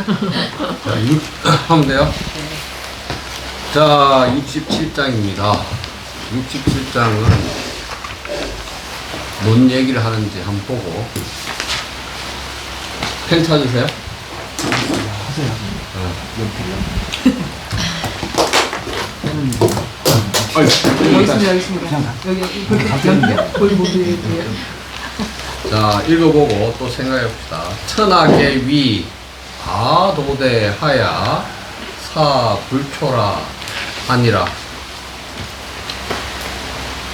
자, 하면 돼요? 네. 자, 67장입니다. 67장은 뭔 얘기를 하는지 한번 보고. 펜 찾으세요? 하세요. 여기 있습니다. 여기 있습니다. 여기 그렇게 거의 못 드려요. 자, 읽어보고 또 생각해 봅시다. 천하계 위, 아도대 하야, 사 불초라 하니라.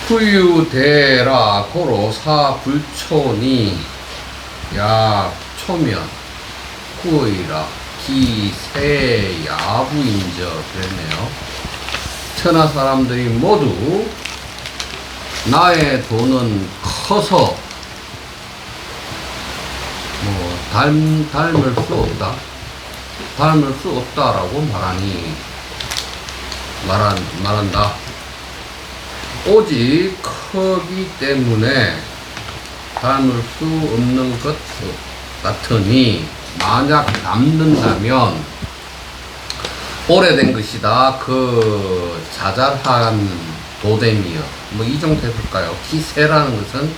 후유대라 고로 사 불초니, 야 초면, 후이라 기세 야부인저 그랬네요. 천하 사람들이 모두 나의 돈은 커서 닮을 수 없다. 닮을 수 없다라고 말한다. 오직 크기 때문에 닮을 수 없는 것 같으니, 만약 닮는다면 오래된 것이다. 그 자잘한 도됨이여. 뭐 이 정도 해볼까요? 기세라는 것은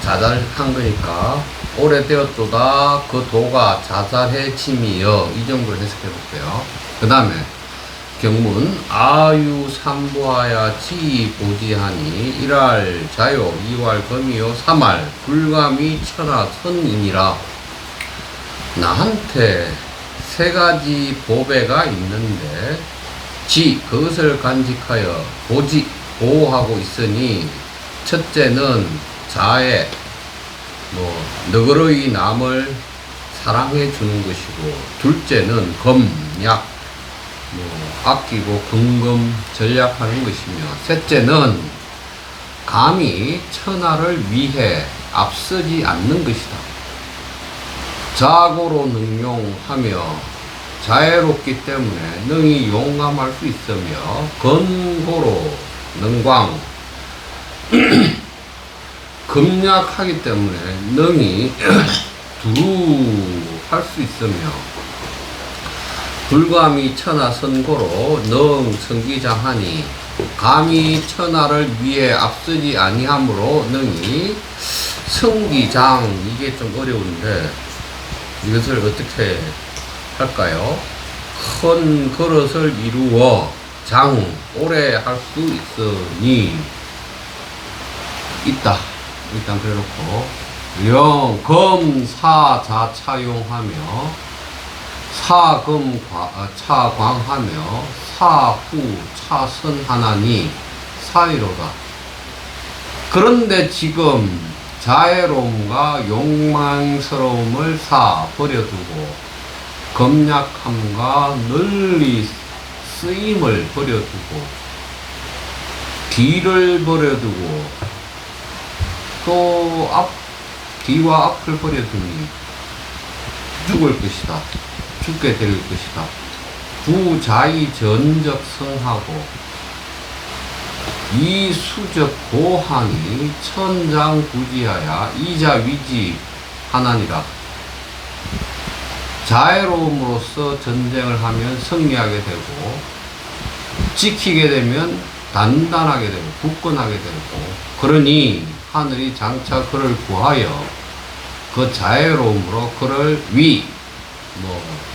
자잘한 거니까 오래되었도다. 그 도가 자잘해짐이여. 이 정도로 해석해 볼게요. 그 다음에 경문 아유삼부하야 지보지하니 일할 자요 이왈 금이요 삼할 불감이 천하 선이니라. 나한테 세 가지 보배가 있는데 지 그것을 간직하여 보호하고 있으니, 첫째는 자애, 너그러이 남을 사랑해 주는 것이고, 둘째는 검약, 아끼고 근검 전략하는 것이며, 셋째는 감히 천하를 위해 앞서지 않는 것이다. 자고로 능용하며 자애롭기 때문에 능히 용감할 수 있으며, 건고로 능광 금약하기 때문에 능히 두루할 수 있으며, 불감이 천하 선고로 능 성기장하니 감히 천하를 위해 앞서지 아니하므로 능히 성기장. 이게 좀 어려운데 이것을 어떻게 할까요? 큰 그릇을 이루어 장 오래 할 수 있으니 있다. 일단 그래놓고 영 검사자 차용하며 사금 차광하며 사후 차선하나니 사이로다. 그런데 지금 자애로움과 욕망스러움을 사 버려두고 검약함과 널리 쓰임을 버려두고 뒤를 버려두고 또 뒤와 앞을 버려두니 죽을 것이다. 죽게 될 것이다. 부자의 전적 성하고 이 수적 고한이 천장부지하야 이자 위지 하나니라. 자애로움으로써 전쟁을 하면 승리하게 되고, 지키게 되면 단단하게 되고 굳건하게 되고, 그러니 하늘이 장차 그를 구하여 그 자애로움으로 그를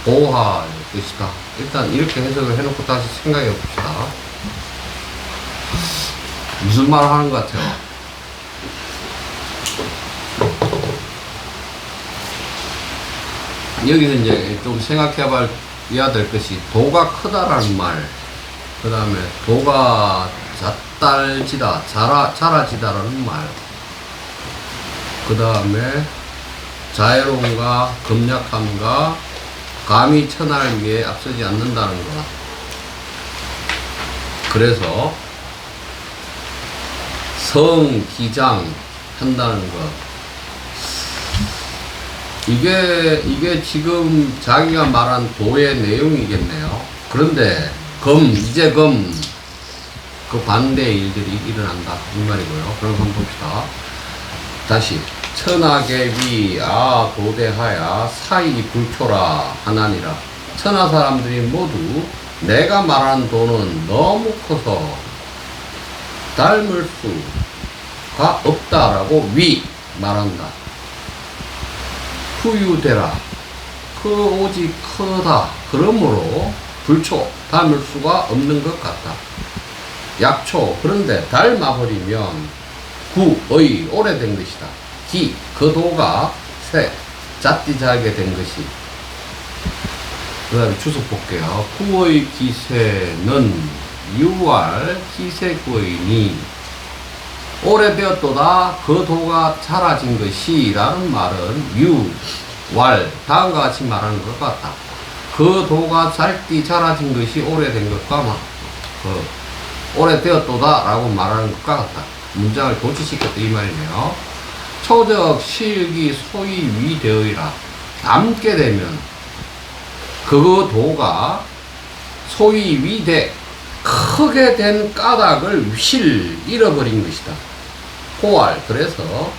보호할 것이다. 일단 이렇게 해석을 해놓고 다시 생각해 봅시다. 무슨 말을 하는 것 같아요? 여기서 이제 좀 생각해 봐야 될 것이, 도가 크다라는 말, 그 다음에 도가 잣달지다, 자라지다라는 말, 그 다음에 자애로움과 검약함과 감히 천하를 위해 앞서지 않는다는 것. 그래서 성기장 한다는 것. 이게 지금 자기가 말한 도의 내용이겠네요. 그런데 이제 그 반대의 일들이 일어난다 이 말이고요. 그럼 한번 봅시다. 다시 천하계비 도대하야 사이 불초라 하나니라. 천하 사람들이 모두 내가 말하는 도는 너무 커서 닮을 수가 없다라고 말한다. 후유되라. 오직 크다. 그러므로 불초, 닮을 수가 없는 것 같다. 약초, 그런데 닮아버리면 구의, 오래된 것이다. 기, 그 도가 새, 잣띠자게 된 것이. 그 다음에 주석 볼게요. 구의 기세는 유월 기세구이니 오래되었도다 그 도가 자라진 것이 라는 말은 유월 다음과 같이 말하는 것 같다. 그 도가 자라진 것이 오래된 것과 오래되었도다 라고 말하는 것과 같다. 문장을 도치시켰다 이 말이네요. 초적 실기 소위 위되어이라. 담게 되면 그 도가 소위 위되 크게 된 까닭을 잃어버린 것이다. 호알, 그래서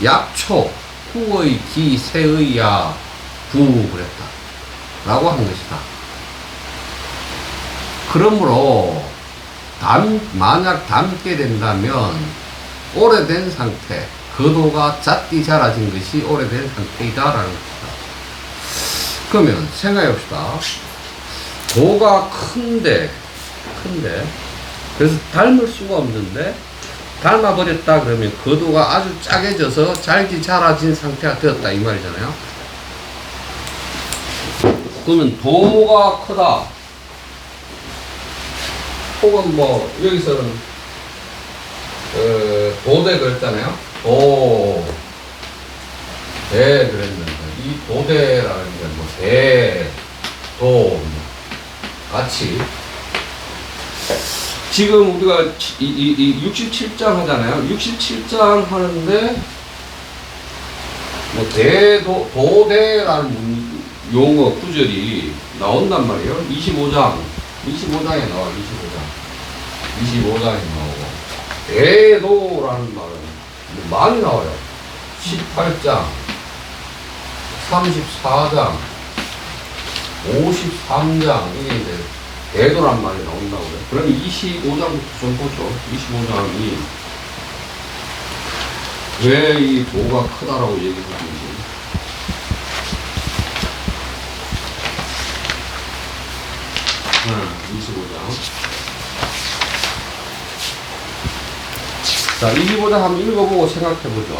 약초 후의 기세의야 그랬다 라고 한 것이다. 그러므로 만약 담게 된다면 오래된 상태, 그 도가 잣띠 자라진 것이 오래된 상태이다 라는 것이다. 그러면 생각해 봅시다. 도가 큰데 그래서 닮을 수가 없는데 닮아버렸다 그러면 그 도가 아주 짜게져서 잘게 자라진 상태가 되었다 이 말이잖아요. 그러면 도가 크다 혹은 여기서는 도대 그랬잖아요. 대 그랬는데 이 도대라는 게 도 같이 지금 우리가 67장 하잖아요. 67장 하는데 도대라는 용어 구절이 나온단 말이에요. 25장에 나와요. 25장에 나오고 대도라는 말은 많이 나와요. 18장 34장 53장 이게 이제 대도란 말이 나온다고 그래요. 그럼 25장부터 좀 보죠. 25장이 왜 이 도가 크다라고 얘기하는지. 네, 25장. 자, 25장 한번 읽어보고 생각해보죠.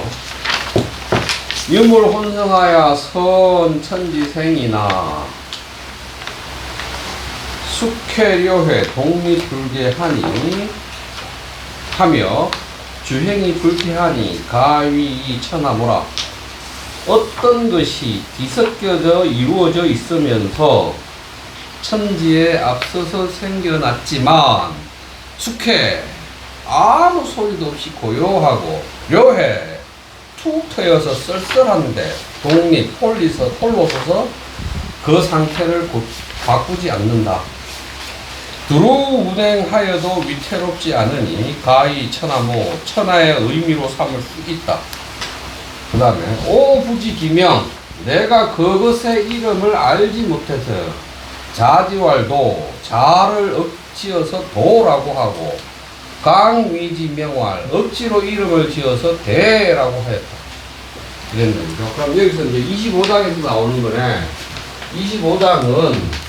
유물 혼성하여 선 천지생이나 숙회료회 독립불개하니 하며 주행이 불쾌하니 가위 천하모라. 어떤 것이 뒤섞여져 이루어져 있으면서 천지에 앞서서 생겨났지만 숙회 아무 소리도 없이 고요하고 료회 툭 트여서 쓸쓸한데 홀로 서서 그 상태를 바꾸지 않는다. 두루 운행하여도 위태롭지 않으니 가히 천하모 천하의 의미로 삼을 수 있다. 그 다음에 오부지기명 내가 그것의 이름을 알지 못해서 자지왈도 자를 억지어서 도라고 하고 강위지명왈 억지로 이름을 지어서 대라고 하였다. 이랬는 거죠. 그럼 여기서 이제 25장에서 나오는 거네. 25장은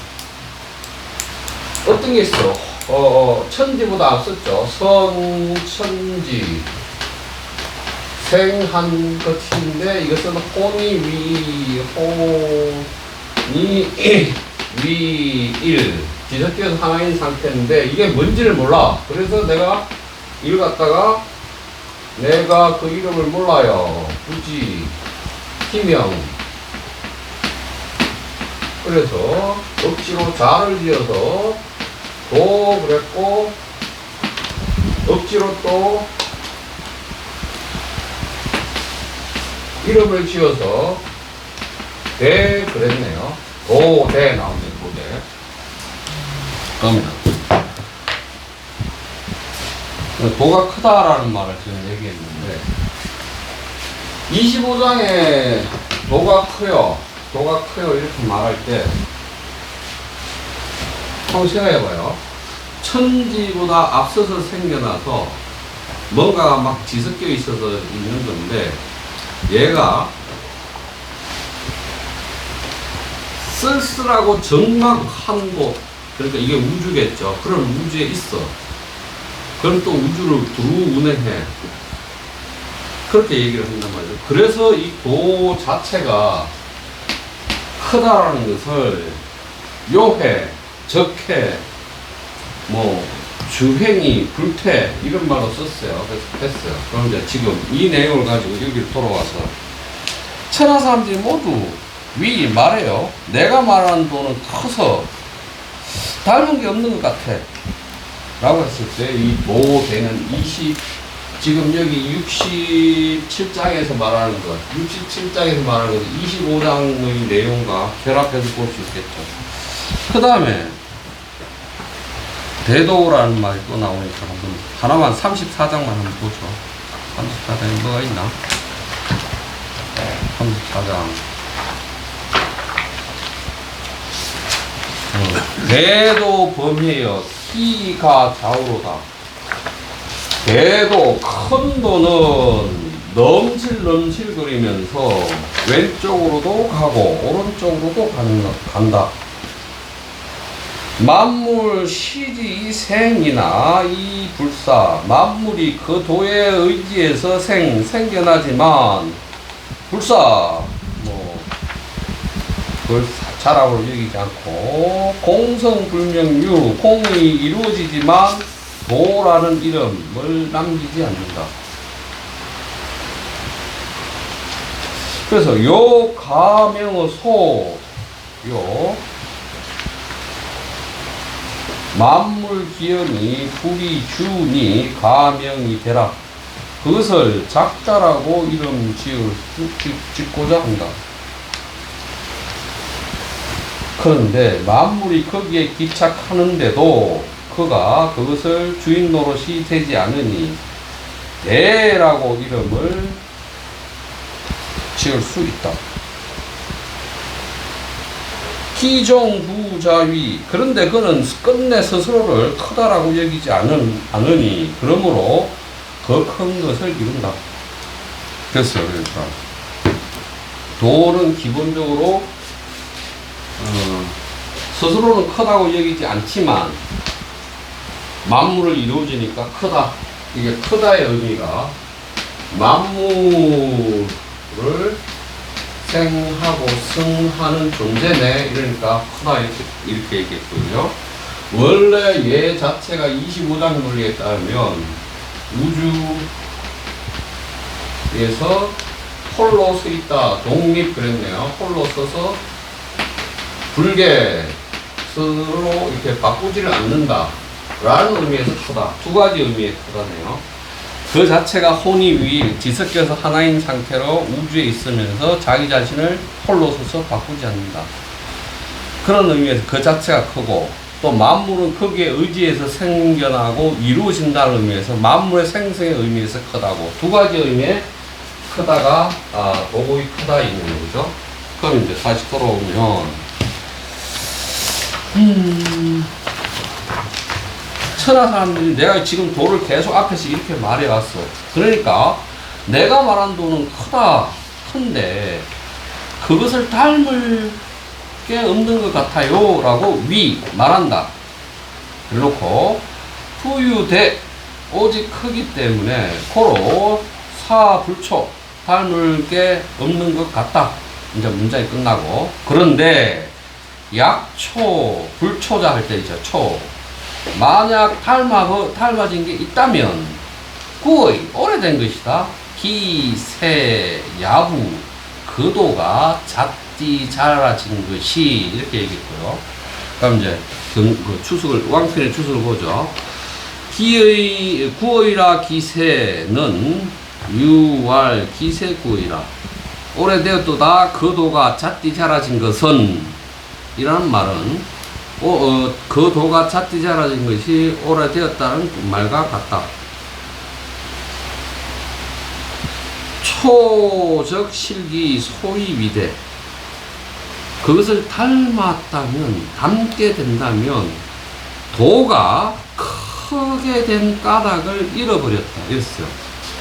어떤 게 있어? 천지보다 앞섰죠. 천지 생한 것인데 이것은 위일 뒤섞여서 하나인 상태인데 이게 뭔지를 몰라. 그래서 내가 이걸 갖다가 내가 그 이름을 몰라요. 부지 희명 그래서 억지로 자를 지어서 도 그랬고 억지로 또 이름을 지어서 대 그랬네요. 도대 나오네. 도대. 그러면 도가 크다라는 말을 지금 얘기했는데 25장에 도가 커요. 도가 커요. 이렇게 말할 때, 한번 생각해봐요. 천지보다 앞서서 생겨나서 뭔가가 막 뒤섞여 있어서 있는 건데, 얘가 쓸쓸하고 적막한 곳, 그러니까 이게 우주겠죠. 그런 우주에 있어. 그럼 또 우주를 두루 운행해. 그렇게 얘기를 한단 말이죠. 그래서 이 도 자체가 크다라는 것을 요해, 적해, 뭐 주행이, 불태 이런 말로 썼어요. 그래서 했어요. 그럼 이제 지금 이 내용을 가지고 여기로 돌아와서 천하 사람들이 모두 위 말해요. 내가 말하는 도는 커서 닮은 게 없는 것 같아. 라고 했을 때 이 도되는 지금 여기 67장에서 말하는 것, 67장에서 말하는 것, 25장의 내용과 결합해서 볼 수 있겠죠. 그 다음에 대도라는 말이 또 나오니까 한번 하나만 34장만 한번 보죠. 34장에 뭐가 있나? 34장. 대도 범해여 키가 좌우로다. 대도 큰 도는 넘실넘실거리면서 왼쪽으로도 가고 오른쪽으로도 간다. 만물 시지 생이나 이 불사 만물이 그 도의 의지에서 생겨나지만 불사 그걸 자라고 여기지 않고 공성불명유 공이 이루어지지만 도라는 이름을 남기지 않는다. 그래서 요 가명의 소, 요 만물기연이 불이 주니 가명이 되라. 그것을 작자라고 이름 짓고자 한다. 그런데 만물이 거기에 기착하는데도 그가 그것을 주인 노릇이 되지 않으니 대라고 이름을 지을 수 있다. 기종부자위 그런데 그는 끝내 스스로를 크다라고 여기지 않으니 그러므로 그 큰 것을 이룬다. 됐어요. 그러니까 도는 기본적으로 스스로는 크다고 여기지 않지만 만물을 이루어지니까 크다. 이게 크다의 의미가 만물을 생하고 승하는 존재네. 이러니까 크다 이렇게 얘기했거든요. 원래 얘 자체가 25장 논리에 따르면 우주에서 홀로 서 있다. 독립 그랬네요. 홀로 서서 불개 스스로 이렇게 바꾸지를 않는다 라는 의미에서 크다. 두 가지 의미의 크다네요. 그 자체가 혼이 뒤섞여서 하나인 상태로 우주에 있으면서 자기 자신을 홀로 서서 바꾸지 않는다. 그런 의미에서 그 자체가 크고, 또 만물은 거기에 의지해서 생겨나고 이루어진다는 의미에서 만물의 생성의 의미에서 크다고, 두 가지 의미의 크다가 도의 크다 있는 거죠. 그럼 이제 다시 돌아오면 천하 사람들이 내가 지금 도를 계속 앞에서 이렇게 말해왔어. 그러니까 내가 말한 도는 큰데 그것을 닮을 게 없는 것 같아요 라고 말한다. 그래놓고 부유대 오직 크기 때문에 고로 사불초 닮을 게 없는 것 같다. 이제 문장이 끝나고, 그런데 약초 불초자 할 때 있죠. 초 만약 닮아진 게 있다면 구의 오래된 것이다. 기세 야부 그도가 잣디 자라진 것이 이렇게 얘기했고요. 그럼 이제 왕편의 추석을 보죠. 구의라 기세는 유월 기세 구의라 오래되었도다. 그도가 잣디 자라진 것은 이라는 말은 그 도가 잣디 자라진 것이 오래되었다는 말과 같다. 토적 실기 소위위대 그것을 닮게 된다면 도가 크게 된 까닭을 잃어버렸다 이랬어요.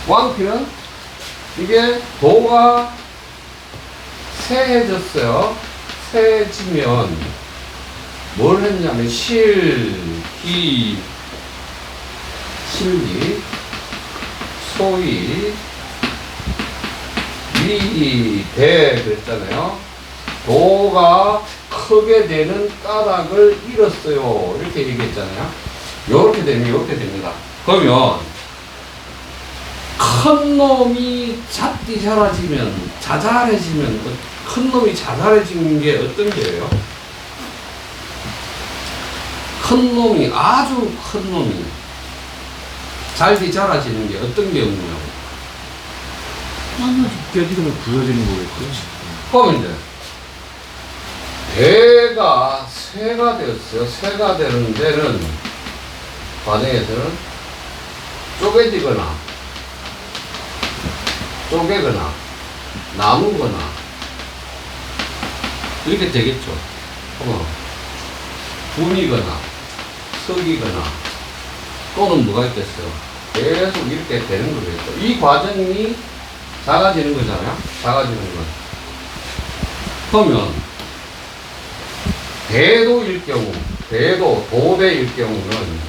왕필은 이게 도가 세해졌어요. 세해지면 뭘 했냐면 실기 소위 위대 그랬잖아요. 도가 크게 되는 까닭을 잃었어요. 이렇게 얘기했잖아요. 이렇게 되면 이렇게 됩니다. 그러면 큰 놈이 자잘해지면 큰 놈이 자잘해지는 게 어떤 게예요? 큰 놈이 아주 큰 놈이 자라지는 게 어떤 게 없냐고. 깨지면 부서지는 거겠죠. 그러면 이제 배가 새가 되었어요. 새가 되는 데는 과정에서는 쪼개거나 나누거나 이렇게 되겠죠. 분이거나 섞이거나 또는 뭐가 있겠어요. 계속 이렇게 되는 거겠죠. 이 과정이 작아지는 거잖아요. 작아지는 건. 그러면 대도일 경우, 도대일 경우는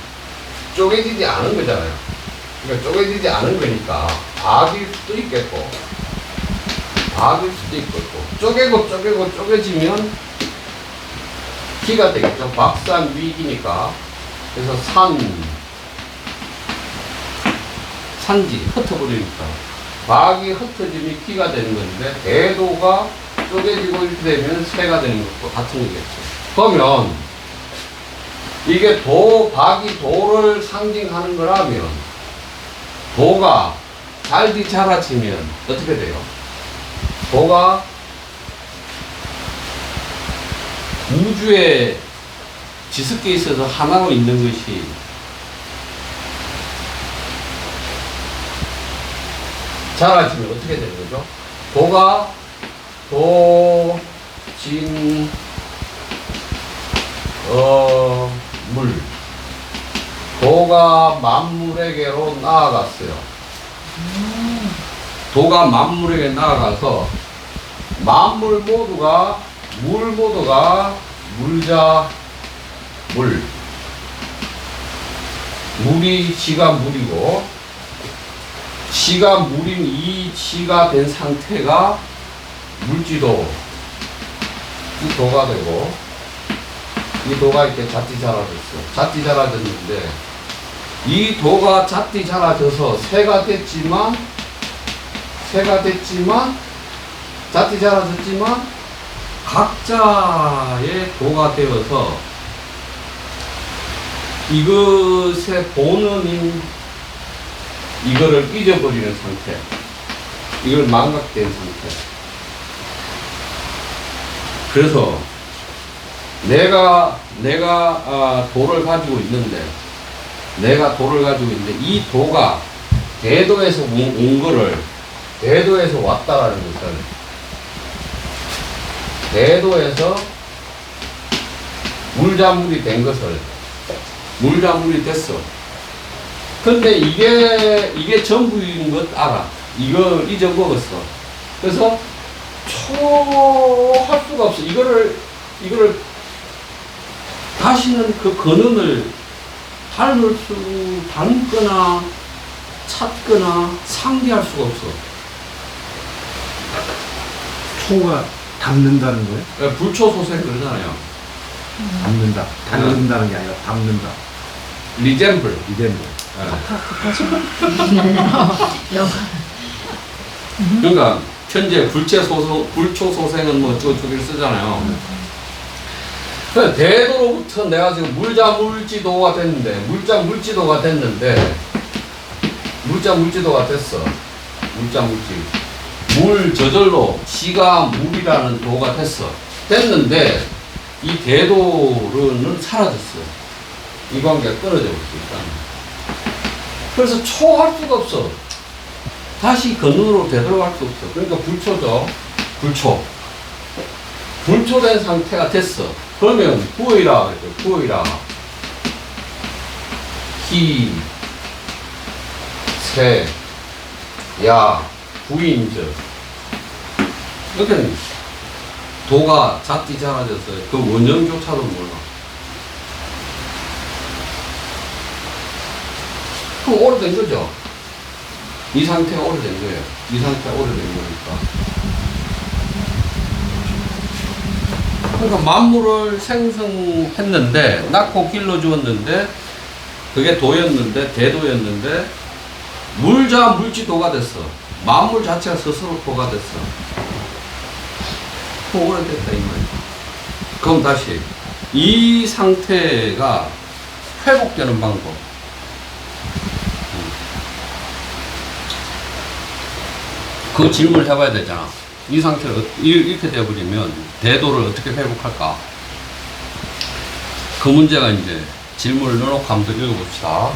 쪼개지지 않은 거잖아요. 그러니까 쪼개지지 않은 거니까 박일 수도 있겠고, 쪼개지면 기가 되겠죠. 박산 위기니까. 그래서 산지 흩어버리니까 박이 흩어짐이 기가 되는 건데 대도가 쪼개지고 이렇게 되면 새가 되는 것도 같은 거겠죠. 그러면 이게 박이 도를 상징하는 거라면 도가 자라지면 어떻게 돼요? 도가 우주에 지습계에 있어서 하나로 있는 것이 자라지면 어떻게 되는 거죠? 도가 물 도가 만물에게로 나아갔어요. 도가 만물에게 나아가서 만물 모두가 물이 지가 물이고 지가 물인 이 지가 된 상태가 물지도 이 도가 되고 이 도가 이렇게 자띠 자라졌는데 이 도가 자띠 자라져서 새가 됐지만 자띠 자라졌지만 각자의 도가 되어서 이것의 본원인 이거를 잊어버리는 상태, 이걸 망각된 상태. 그래서 내가 도를 가지고 있는데 이 도가 대도에서 온 거를 대도에서 왔다라는 것을 대도에서 물자물이 된 것을 물자물이 됐어. 근데 이게 전부인 것 알아. 이걸 잊어먹었어. 그래서 할 수가 없어. 이거를 다시는 그 근원을 닮거나 찾거나 상기할 수가 없어. 초가 담는다는 거예요? 불초소생 그러잖아요. 닮는다는 게 아니라 담는다. 리젠블. 그러니까 현재 불초소생은 뭐 저기를 쓰잖아요. 대도로부터 내가 지금 물자물지도가 됐는데 물자물지도가 됐어. 물 저절로 지가 물이라는 도가 됐는데 이 대도는 사라졌어. 이 관계가 끊어져 버렸어. 그래서 초할 수가 없어. 다시 근원으로 되돌아갈 수 없어. 그러니까 불초죠. 불초. 불초된 상태가 됐어. 그러면 부어이라 그랬죠. 부어이라. 기, 세, 야, 부인저. 이렇게 도가 잣디 사라졌어요. 그 원형조차도 몰라. 그럼 오래된 거죠. 이 상태가 오래된 거예요. 이 상태가 오래된 거니까. 그러니까 만물을 생성했는데, 낳고 길러주었는데, 그게 도였는데, 대도였는데, 물자 물지도가 됐어. 만물 자체가 스스로 도가 됐어. 그 오래됐다, 이 말이야. 그럼 다시, 이 상태가 회복되는 방법. 그 질문을 해봐야 되잖아. 이 상태를 이렇게 되어버리면 대도를 어떻게 회복할까? 그 문제가 이제 질문을 넣어놓고 한번 더 읽어봅시다.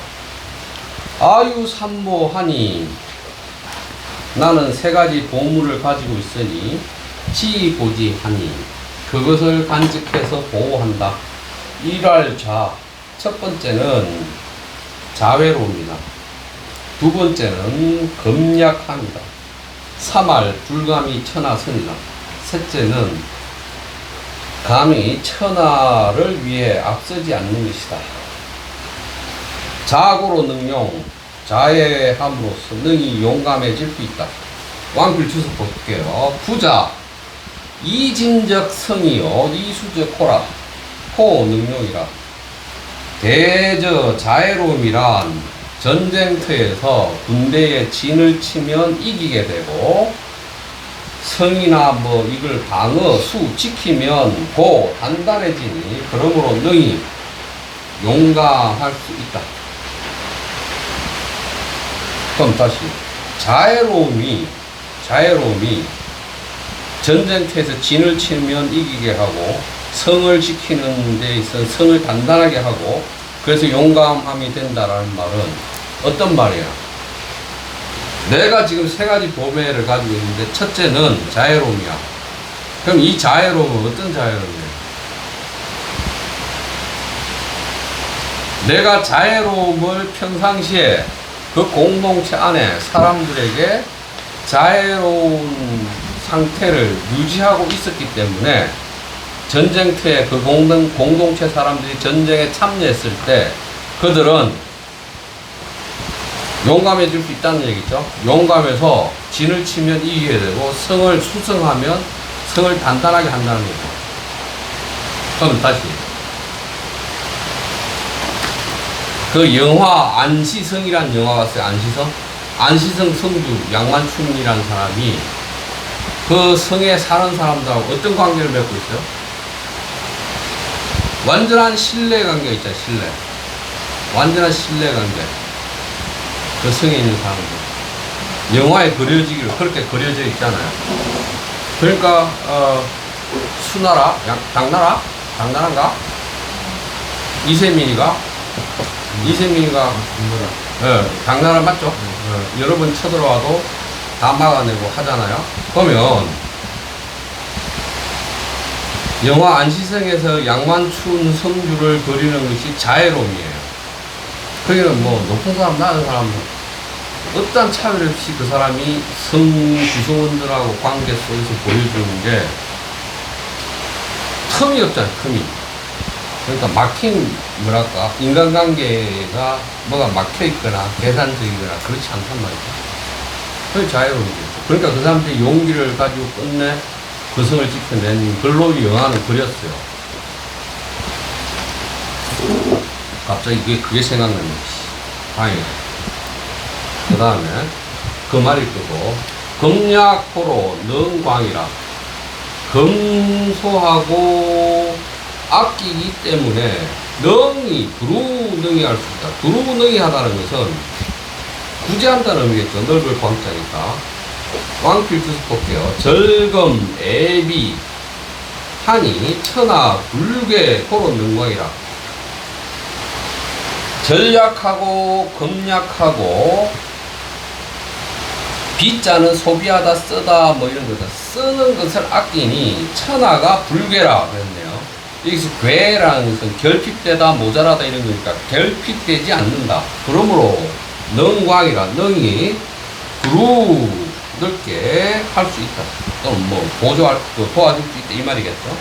아유산모하니 나는 세 가지 보물을 가지고 있으니 지보지하니 그것을 간직해서 보호한다. 일할 자. 첫 번째는 자외로움이다. 두 번째는 금약함이다. 3할 불감이 천하선이다. 셋째는 감히 천하를 위해 앞서지 않는 것이다. 자고로 능용, 자해함으로써 능히 용감해질 수 있다. 왕필주서 볼게요. 부자, 이진적 성이요, 이수적 호라, 호 능용이라. 대저 자해로움이란 전쟁터에서 군대에 진을 치면 이기게 되고, 성이나 뭐 이걸 방어, 수 지키면 고 단단해지니 그러므로 능히 용감할 수 있다. 그럼 다시 자애로움이 전쟁터에서 진을 치면 이기게 하고, 성을 지키는 데 있어 성을 단단하게 하고, 그래서 용감함이 된다라는 말은 어떤 말이야? 내가 지금 세 가지 보배를 가지고 있는데 첫째는 자애로움이야. 그럼 이 자애로움은 어떤 자애로움이야? 내가 자애로움을 평상시에 그 공동체 안에 사람들에게 자애로운 상태를 유지하고 있었기 때문에 전쟁터에 그 공동체 사람들이 전쟁에 참여했을 때 그들은 용감해질 수 있다는 얘기죠. 용감해서 진을 치면 이기게 되고, 성을 수성하면 성을 단단하게 한다는 거죠. 그럼 다시 그 영화 안시성이라는 영화 봤어요? 안시성? 안시성 성주 양만춘이라는 사람이 그 성에 사는 사람들하고 어떤 관계를 맺고 있어요? 완전한 신뢰 관계가 있잖아요. 신뢰. 완전한 신뢰 관계. 그 성에 있는 사람들. 영화에 그려지기로 그렇게 그려져 있잖아요. 그러니까 수나라, 당나라인가? 이세민이가 당나라 맞죠? 여러 번 쳐들어와도 다 막아내고 하잖아요. 그러면 영화 안시성에서 양만춘 성주를 그리는 것이 자애로움이에요. 거기는 뭐 높은 사람, 낮은 사람 어떤 차별 없이 그 사람이 구성원들하고 관계 속에서 보여주는 게 틈이 없잖아요. 틈이. 그러니까 막힌 뭐랄까 인간관계가 뭐가 막혀있거나 계산적이거나 그렇지 않단 말이죠. 그게 자유로움이죠. 그러니까 그 사람들이 용기를 가지고 끝내 그 성을 지켜낸 글로 영화는 그렸어요. 갑자기 그게 생각나는 것이 다행이다. 그 다음에 그 말이 끄고 금약호로 능광이라. 금소하고 아끼기 때문에 두루능이 할 수 있다. 두루능이 하다는 것은 구제한다는 의미겠죠. 넓을 광자니까. 왕필주스 볼게요. 절금, 애비, 하니, 천하, 불괴, 호로 능광이라. 전약하고, 금약하고, 비자는 소비하다, 쓰다, 뭐 이런 거다. 쓰는 것을 아끼니 천하가 불괴라 그랬네요. 여기서 괴라는 것은 결핍되다, 모자라다 이런 거니까 결핍되지 않는다. 그러므로 능광이라 능이 두루 넓게 할 수 있다. 또는 뭐 보조할, 도와줄 수 있다 이 말이겠죠.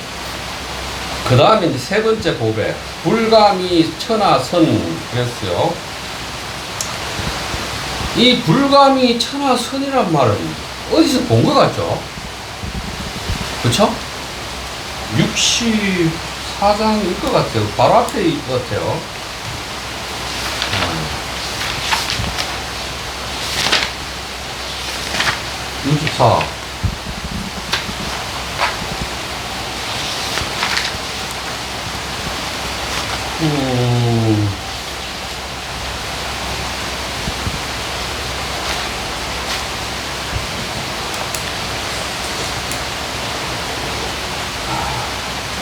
그 다음에 이제 세 번째 고백. 불감이 천하선 그랬어요. 이 불감이 천하선이란 말은 어디서 본 것 같죠? 그쵸? 64장일 것 같아요. 바로 앞에 있을 것 같아요. 64.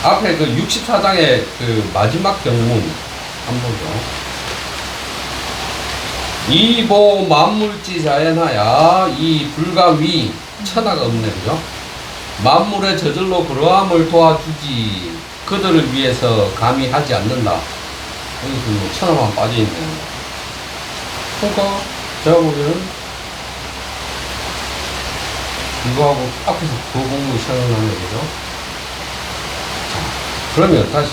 앞에 그 64장의 그 마지막 경문 한 번요. 이보 만물지 자연하야 이 불가위 천하가 없네 그죠? 만물의 저절로 그러함을 도와주지 그들을 위해서 감히 하지 않는다. 여기서 뭐 천하만 빠져있네. 그러니까 제가 보기에는 이거하고 앞에서 그 공부 생각나는 거죠. 그러면 다시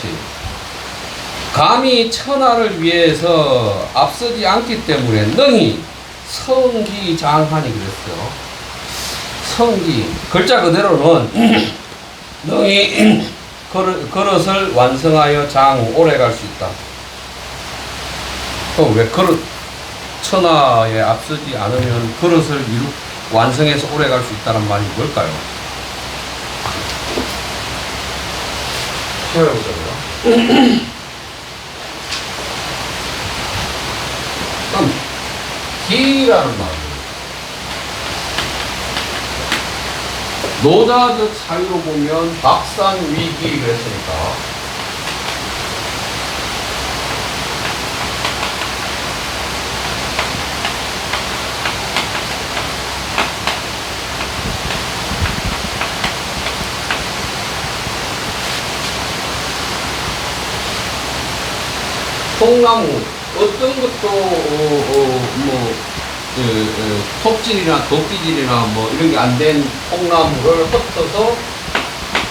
감히 천하를 위해서 앞서지 않기 때문에 능히 성기장하니 그랬어요. 성기 글자 그대로는 능히 그릇을 완성하여 장 오래 갈 수 있다. 또 왜 그릇 천하에 앞서지 않으면 그릇을 완성해서 오래 갈 수 있다는 말이 뭘까요? 해보자고요. 그럼 기라는 말은 노자적 사유로 보면 박산위기 그랬으니까 통나무 어떤 것도 톱질이나 도끼질이나 뭐 이런 게 안 된 통나무를 흩어서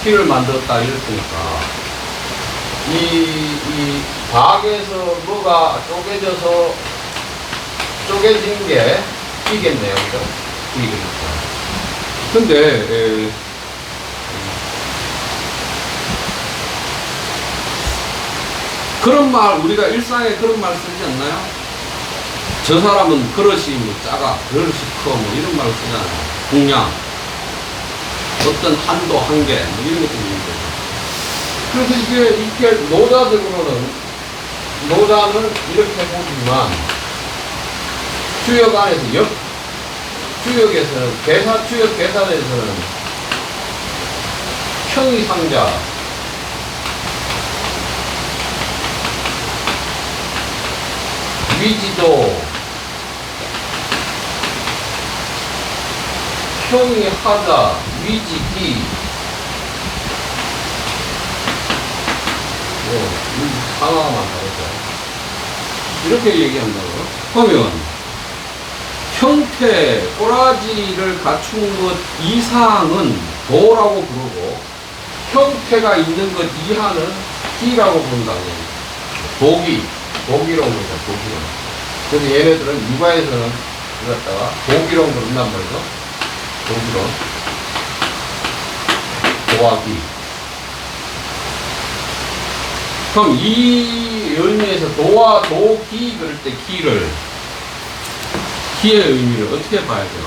피를 만들었다 이랬으니까 이 박에서 뭐가 쪼개진 게 피겠네요, 그죠? 피겠죠. 근데 그런 말 우리가 일상에 그런 말 쓰지 않나요? 저 사람은 그릇이 뭐 작아, 그릇이 커, 뭐 이런 말 쓰잖아요. 공량, 어떤 한도, 한계, 뭐 이런 것도 있는 거죠. 그래서 이게 노자는 이렇게 보지만 주역 안에서 주역에서는 주역 계산에서는 평이상자 위지도 평이 하자 위지기 상하만 다르죠. 이렇게 얘기한다고요. 그러면 형태 꼬라지를 갖춘 것 이상은 도라고 부르고 형태가 있는 것 이하는 기라고 부른다고. 도기라고 부르죠. 도기론. 그래서 얘네들은 육아에서는 이랬다가 도기론 부른단 말이죠. 도기론. 도화기. 그럼 이 의미에서 도와 도기 그럴 때 기의 의미를 어떻게 봐야 돼요?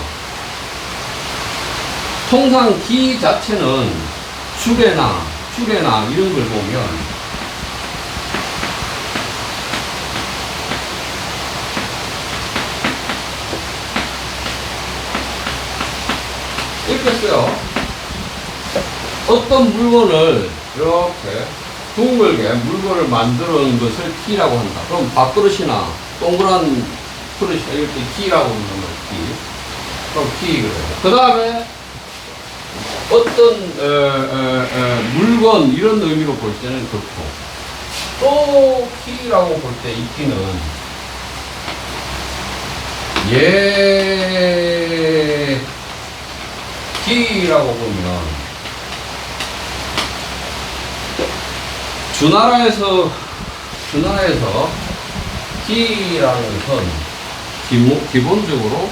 통상 기 자체는 주례나 이런 걸 보면 이렇게 써요. 어떤 물건을 이렇게 둥글게 물건을 만들어 놓은 것을 기라고 한다. 그럼 밥그릇이나 동그란 그릇이나 이렇게 기라고 하는 거예요. 기. 그럼 기 그래요. 그 다음에 어떤 물건 이런 의미로 볼 때는 그렇고 또 키라고 볼 때 이 키는 기라고 보면 주나라에서 기라는 건 기본적으로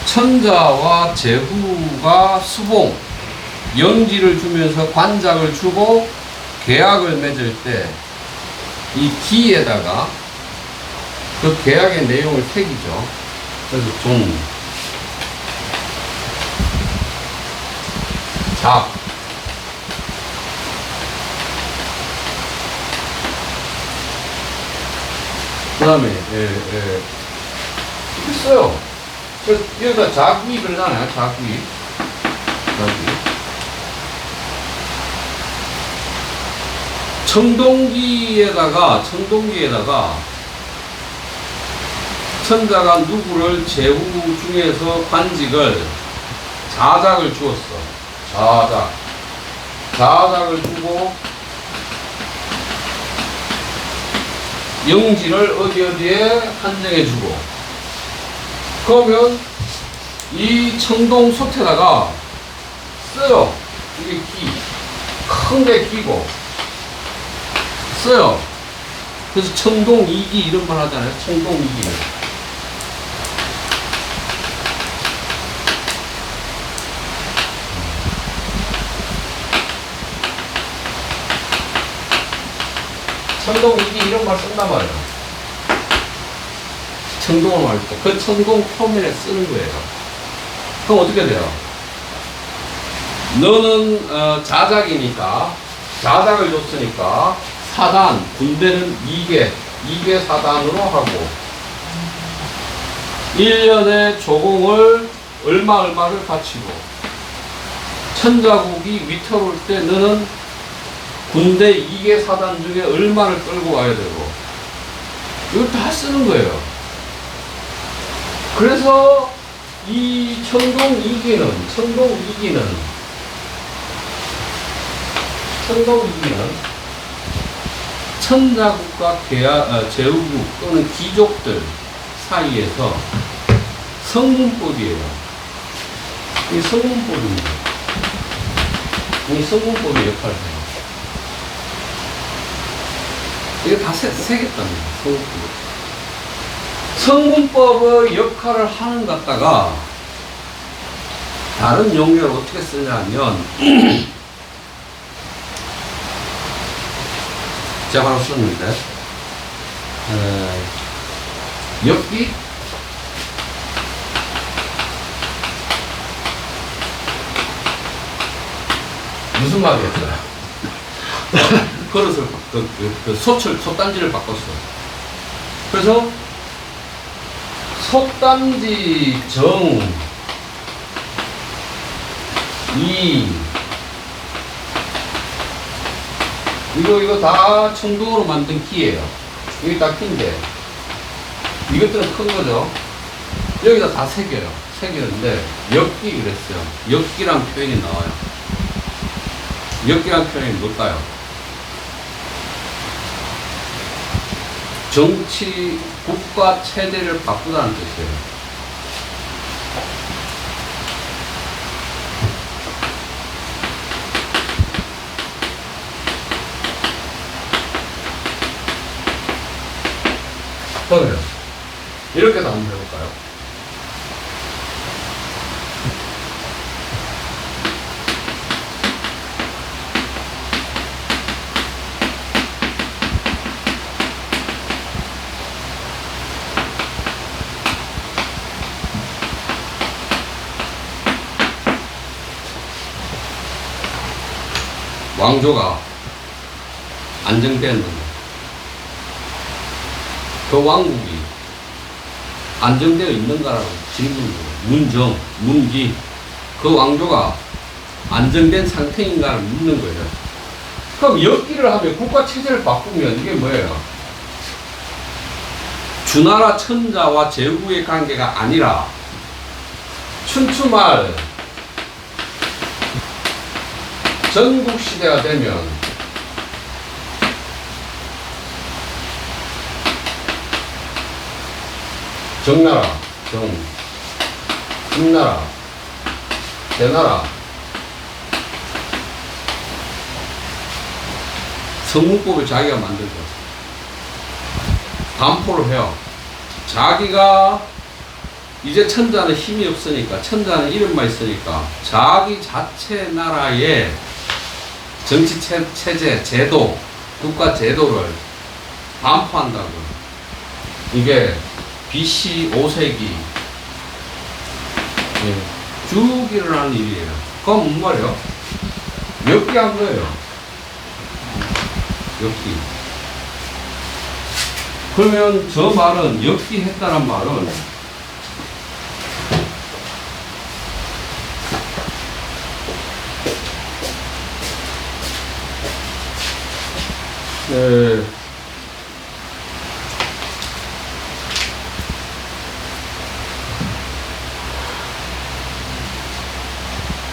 천자와 제후가 수봉 영지를 주면서 관작을 주고 계약을 맺을 때 이 기에다가 그 계약의 내용을 새기죠. 그래서 종, 작, 그 다음에 있어요. 그래서 여기다 자귀 그러잖아요. 자귀. 청동기에다가 천자가 누구를 제후 중에서 관직을 자작을 주었어. 자작을 주고 영지를 어디에 한정해 주고 그러면 이 청동 솥에다가 써요. 이게 큰 게 끼고 써요. 그래서 청동이기 이런 말 하잖아요. 청동이기. 청동이기 이런 말 쓴단 말이에요. 청동을 말할 때 그 청동 표면에 쓰는 거예요. 그럼 어떻게 돼요? 너는 자작이니까 자작을 줬으니까 사단, 군대는 2개 사단으로 하고 1년에 조공을 얼마를 바치고 천자국이 위태로울 때 너는 군대 2개 사단 중에 얼마를 끌고 와야 되고 이걸 다 쓰는 거예요. 그래서 이 청동 2기는 천자국과 제후국 또는 귀족들 사이에서 성문법이에요. 이 성문법입니다. 이 성문법의 역할을 해요. 이게 다 새겼답니다. 성문법의 역할을 하는 것 갖다가 다른 용어를 어떻게 쓰냐면 제가 바로 썼는데 엽기 무슨 말이었어요? 그릇을 솥단지를 바꿨어. 그래서 솥단지 정 이 이거 다 청동으로 만든 키예요. 이게 다 키인데 이것들은 큰 거죠. 여기다 다 새기는데 엽기 그랬어요. 엽기란 표현이 나와요. 엽기란 표현이 뭘까요? 정치 국가 체제를 바꾸다는 뜻이에요. 그러면 이렇게도 한번 해볼까요? 왕조가 안정되었는데 그 왕국이 안정되어 있는가라고 질문이에요. 문기. 그 왕조가 안정된 상태인가를 묻는 거예요. 그럼 엽기를 하면 국가 체제를 바꾸면 이게 뭐예요? 주나라 천자와 제후의 관계가 아니라 춘추말 전국시대가 되면 정나라, 금나라, 대나라, 성문법을 자기가 만들죠. 반포를 해요. 자기가 이제 천자는 힘이 없으니까, 천자는 이름만 있으니까 자기 자체 나라의 정치 체제, 제도, 국가 제도를 반포한다고. 이게 BC 5세기 쭉 일어나는 일이에요. 그건 뭔 말이에요? 몇 개 한 거예요. 엽기. 그러면 저 말은, 엽기했다는 말은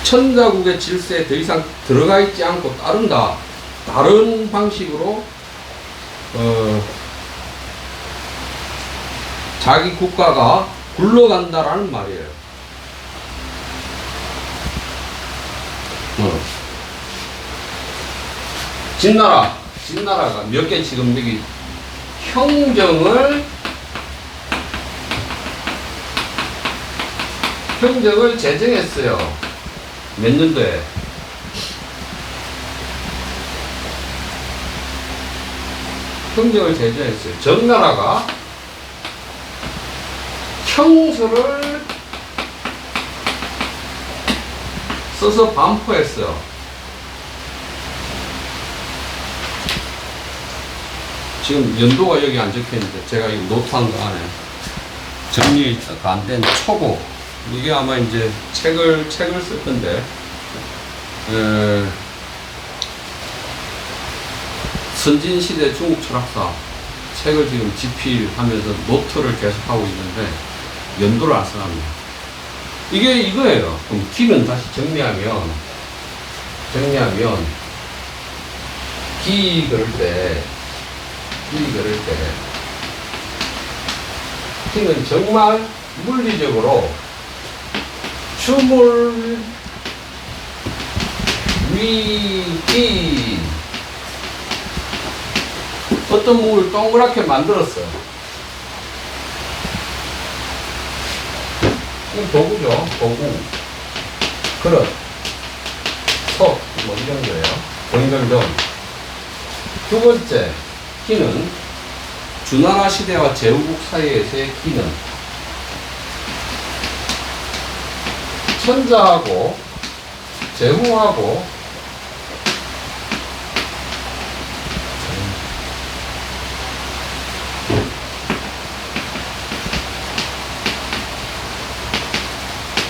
천자국의 질서에 더 이상 들어가 있지 않고 따른다. 다른 방식으로 자기 국가가 굴러간다라는 말이에요. 진나라가 몇 개 지금 여기 형정을 제정했어요. 몇 년도에? 형정을 제정했어요. 정나라가 형서를 써서 반포했어요. 지금 연도가 여기 안 적혀 있는데 제가 이 노트한 거 안에 정리가 안 된 초고, 이게 아마 이제 책을 쓸 건데, 선진시대 중국 철학사 책을 지금 집필하면서 노트를 계속하고 있는데 연도를 안 써놨네요. 이게 이거예요. 그럼 기는 다시 정리하면 기 그럴 때 기는 정말 물리적으로 춤을 위기 어떤 물을 동그랗게 만들었어요. 이 도구죠. 도구, 그릇, 석, 뭐 이런 거예요. 동결점. 두 번째 기는 주나라 시대와 제후국 사이에서의 기는 천자하고 제후하고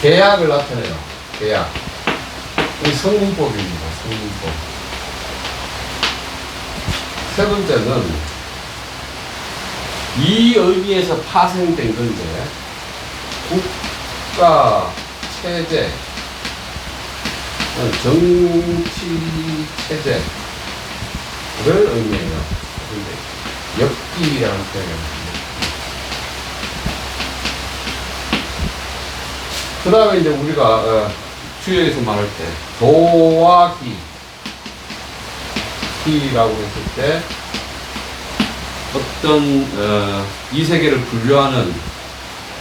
계약을 나타내요. 계약. 이 성문법입니다. 성문법. 세 번째는 이 의미에서 파생된 건데, 국가 체제, 정치 체제를 의미해요. 근데 엽기라는 표현입니다. 그 다음에 이제 우리가 주역에서 말할 때 도와 기라고 했을 때 어떤 이 세계를 분류하는,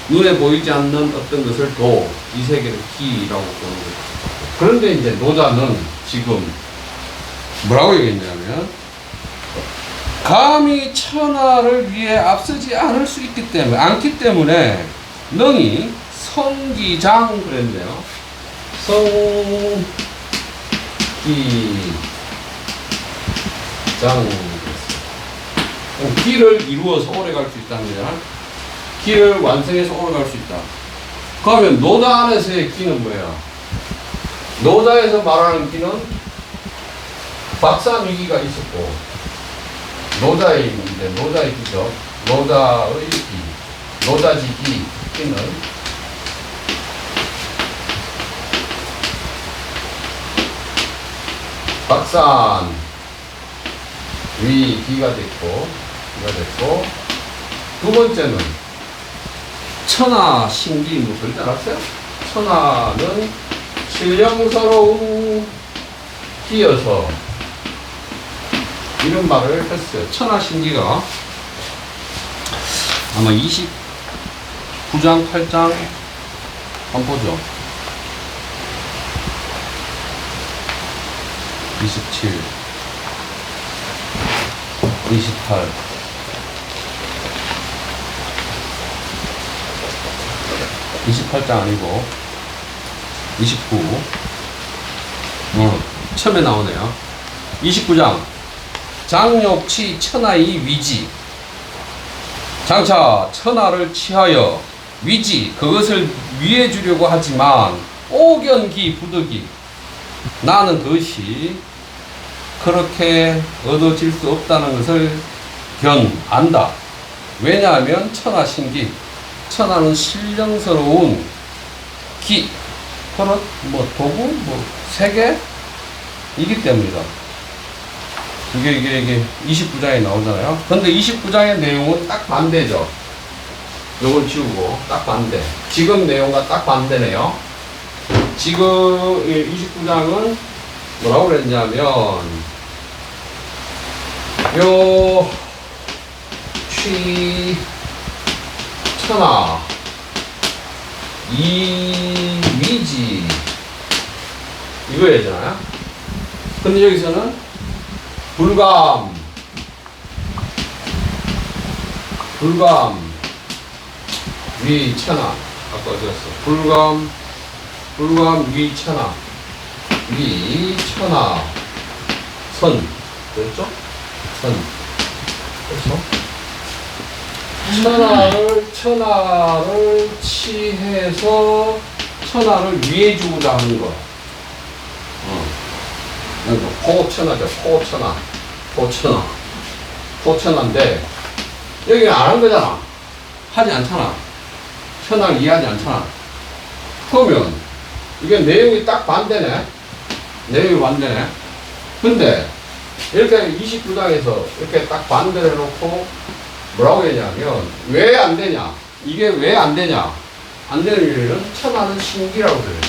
눈에 보이지 않는 어떤 것을 도, 이 세계를 기라고 보는 거죠. 그런데 이제 노자는 지금 뭐라고 얘기했냐면, 감히 천하를 위해 앞서지 않기 때문에 능히 성기장 그랬네요. 성기장. 기를 이루어서 오래 갈 수 있답니다. 기를 완성해서 오래 갈 수 있다. 그러면 노자 안에서의 기는 뭐예요? 노자에서 말하는 기는 박사미기가 있었고, 노자의 기인데, 노자의 기죠. 노자의 기, 노자지기 기는 박산 위 기가 됐고 두 번째는 천하 신기 뭐 절대 알았어요? 천하는 신령스러운 기여서 이런 말을 했어요. 천하 신기가 아마 29장 8장 한번 보죠. 27 28 28장 아니고 29 처음에 나오네요. 29장 장욕치 천하의 위지 장차 천하를 취하여 위지 그것을 위해 주려고 하지만 오견기 부득이 나는 그것이 그렇게 얻어질 수 없다는 것을 안다. 왜냐하면 천하신기 천하는 신령스러운 기 버릇 뭐 도구 뭐 세계 이기 때문이다. 이게 29장에 나오잖아요. 근데 29장의 내용은 딱 반대죠. 요걸 지우고 딱 반대. 지금 내용과 딱 반대네요. 지금 29장은 뭐라고 그랬냐면 천하 위지 이거였잖아요. 근데 여기서는 불감 위천하 아까 어디였어? 불감 위천하 선 그랬죠? 선 그렇죠? 천하를 취해서 천하를 위해 주고자 하는 거. 포천하죠. 포천한데 여기는 안 한 거잖아. 하지 않잖아. 천하를 이해하지 않잖아. 그러면 이게 내용이 딱 반대네. 근데 이렇게 29장에서 이렇게 딱 반대를 해놓고 뭐라고 했냐면 왜 안 되냐? 이게 왜 안 되냐? 안 되는 이유는 천하는 신기라고 그래요.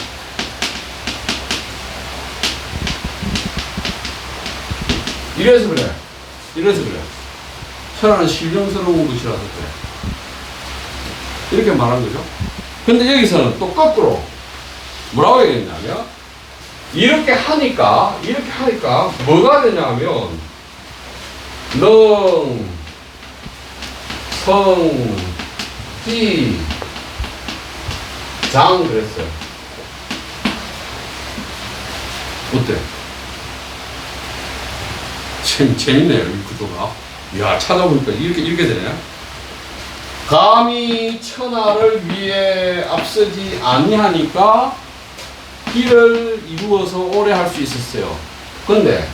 이래서 그래. 천하는 신령스러운 것이라서 그래. 이렇게 말한 거죠. 근데 여기서는 또 거꾸로 뭐라고 얘기했냐면 이렇게 하니까 뭐가 되냐면 장 그랬어요. 어때? 재밌네요, 이 구도가. 이야, 찾아보니까 이렇게 되네. 감히 천하를 위해 앞서지 아니하니까 길을 이루어서 오래 할 수 있었어요. 근데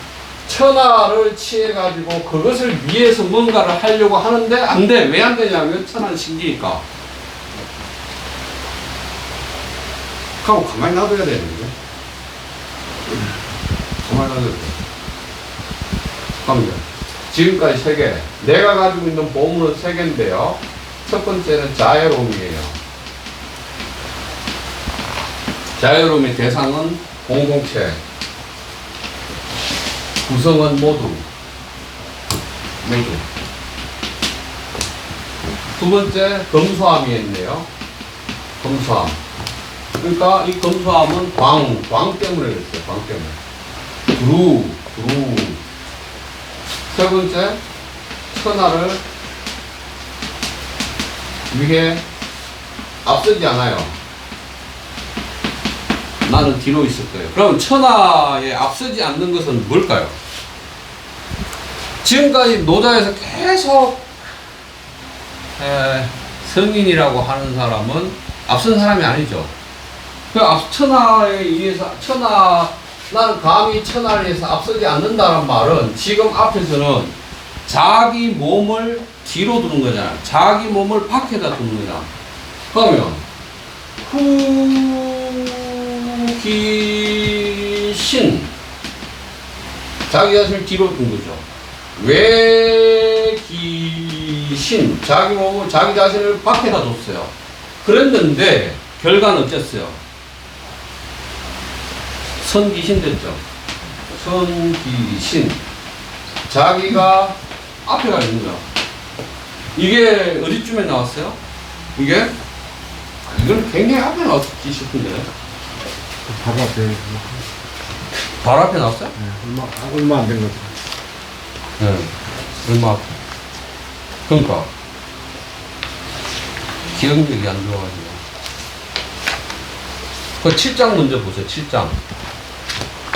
천하를 취해가지고 그것을 위해서 뭔가를 하려고 하는데 안 돼. 왜 안 되냐면 천하는 신기니까. 하고 가만히 놔둬야 되는데. 가만히 놔둬야 돼. 갑니다. 지금까지 3개. 내가 가지고 있는 보물은 3개인데요. 첫 번째는 자애로움이에요. 자애로움의 대상은 공동체. 구성은 모두. 두 번째, 검소함이 있네요. 검소함. 그러니까 이 검소함은 광 때문에 그랬어요. 광 때문에. 두루. 세 번째, 천하를 위해 앞서지 않아요. 나는 뒤로 있을 거예요. 그럼 천하에 앞서지 않는 것은 뭘까요? 지금까지 노자에서 계속 성인이라고 하는 사람은 앞선 사람이 아니죠. 그 천하에 의해서 나는 감히 천하를 위해서 앞서지 않는다는 말은 지금 앞에서는 자기 몸을 뒤로 두는 거잖아요. 자기 몸을 밖에다 두는 거잖아. 그러면 후기신 자기 자신을 뒤로 둔 거죠. 외기신, 자기 몸을, 자기 자신을 밖에다 뒀어요. 그랬는데, 결과는 어땠어요? 선기신 됐죠. 선기신. 자기가 앞에 가 있는 거야. 이게 어디쯤에 나왔어요? 이게? 이건 굉장히 앞에 나왔지 싶은데. 바로 앞에. 바로 앞에 나왔어요? 네, 얼마 안 된 거죠. 네. 얼마. 그러니까. 기억력이 안 좋아가지고. 그 7장 먼저 보세요. 7장.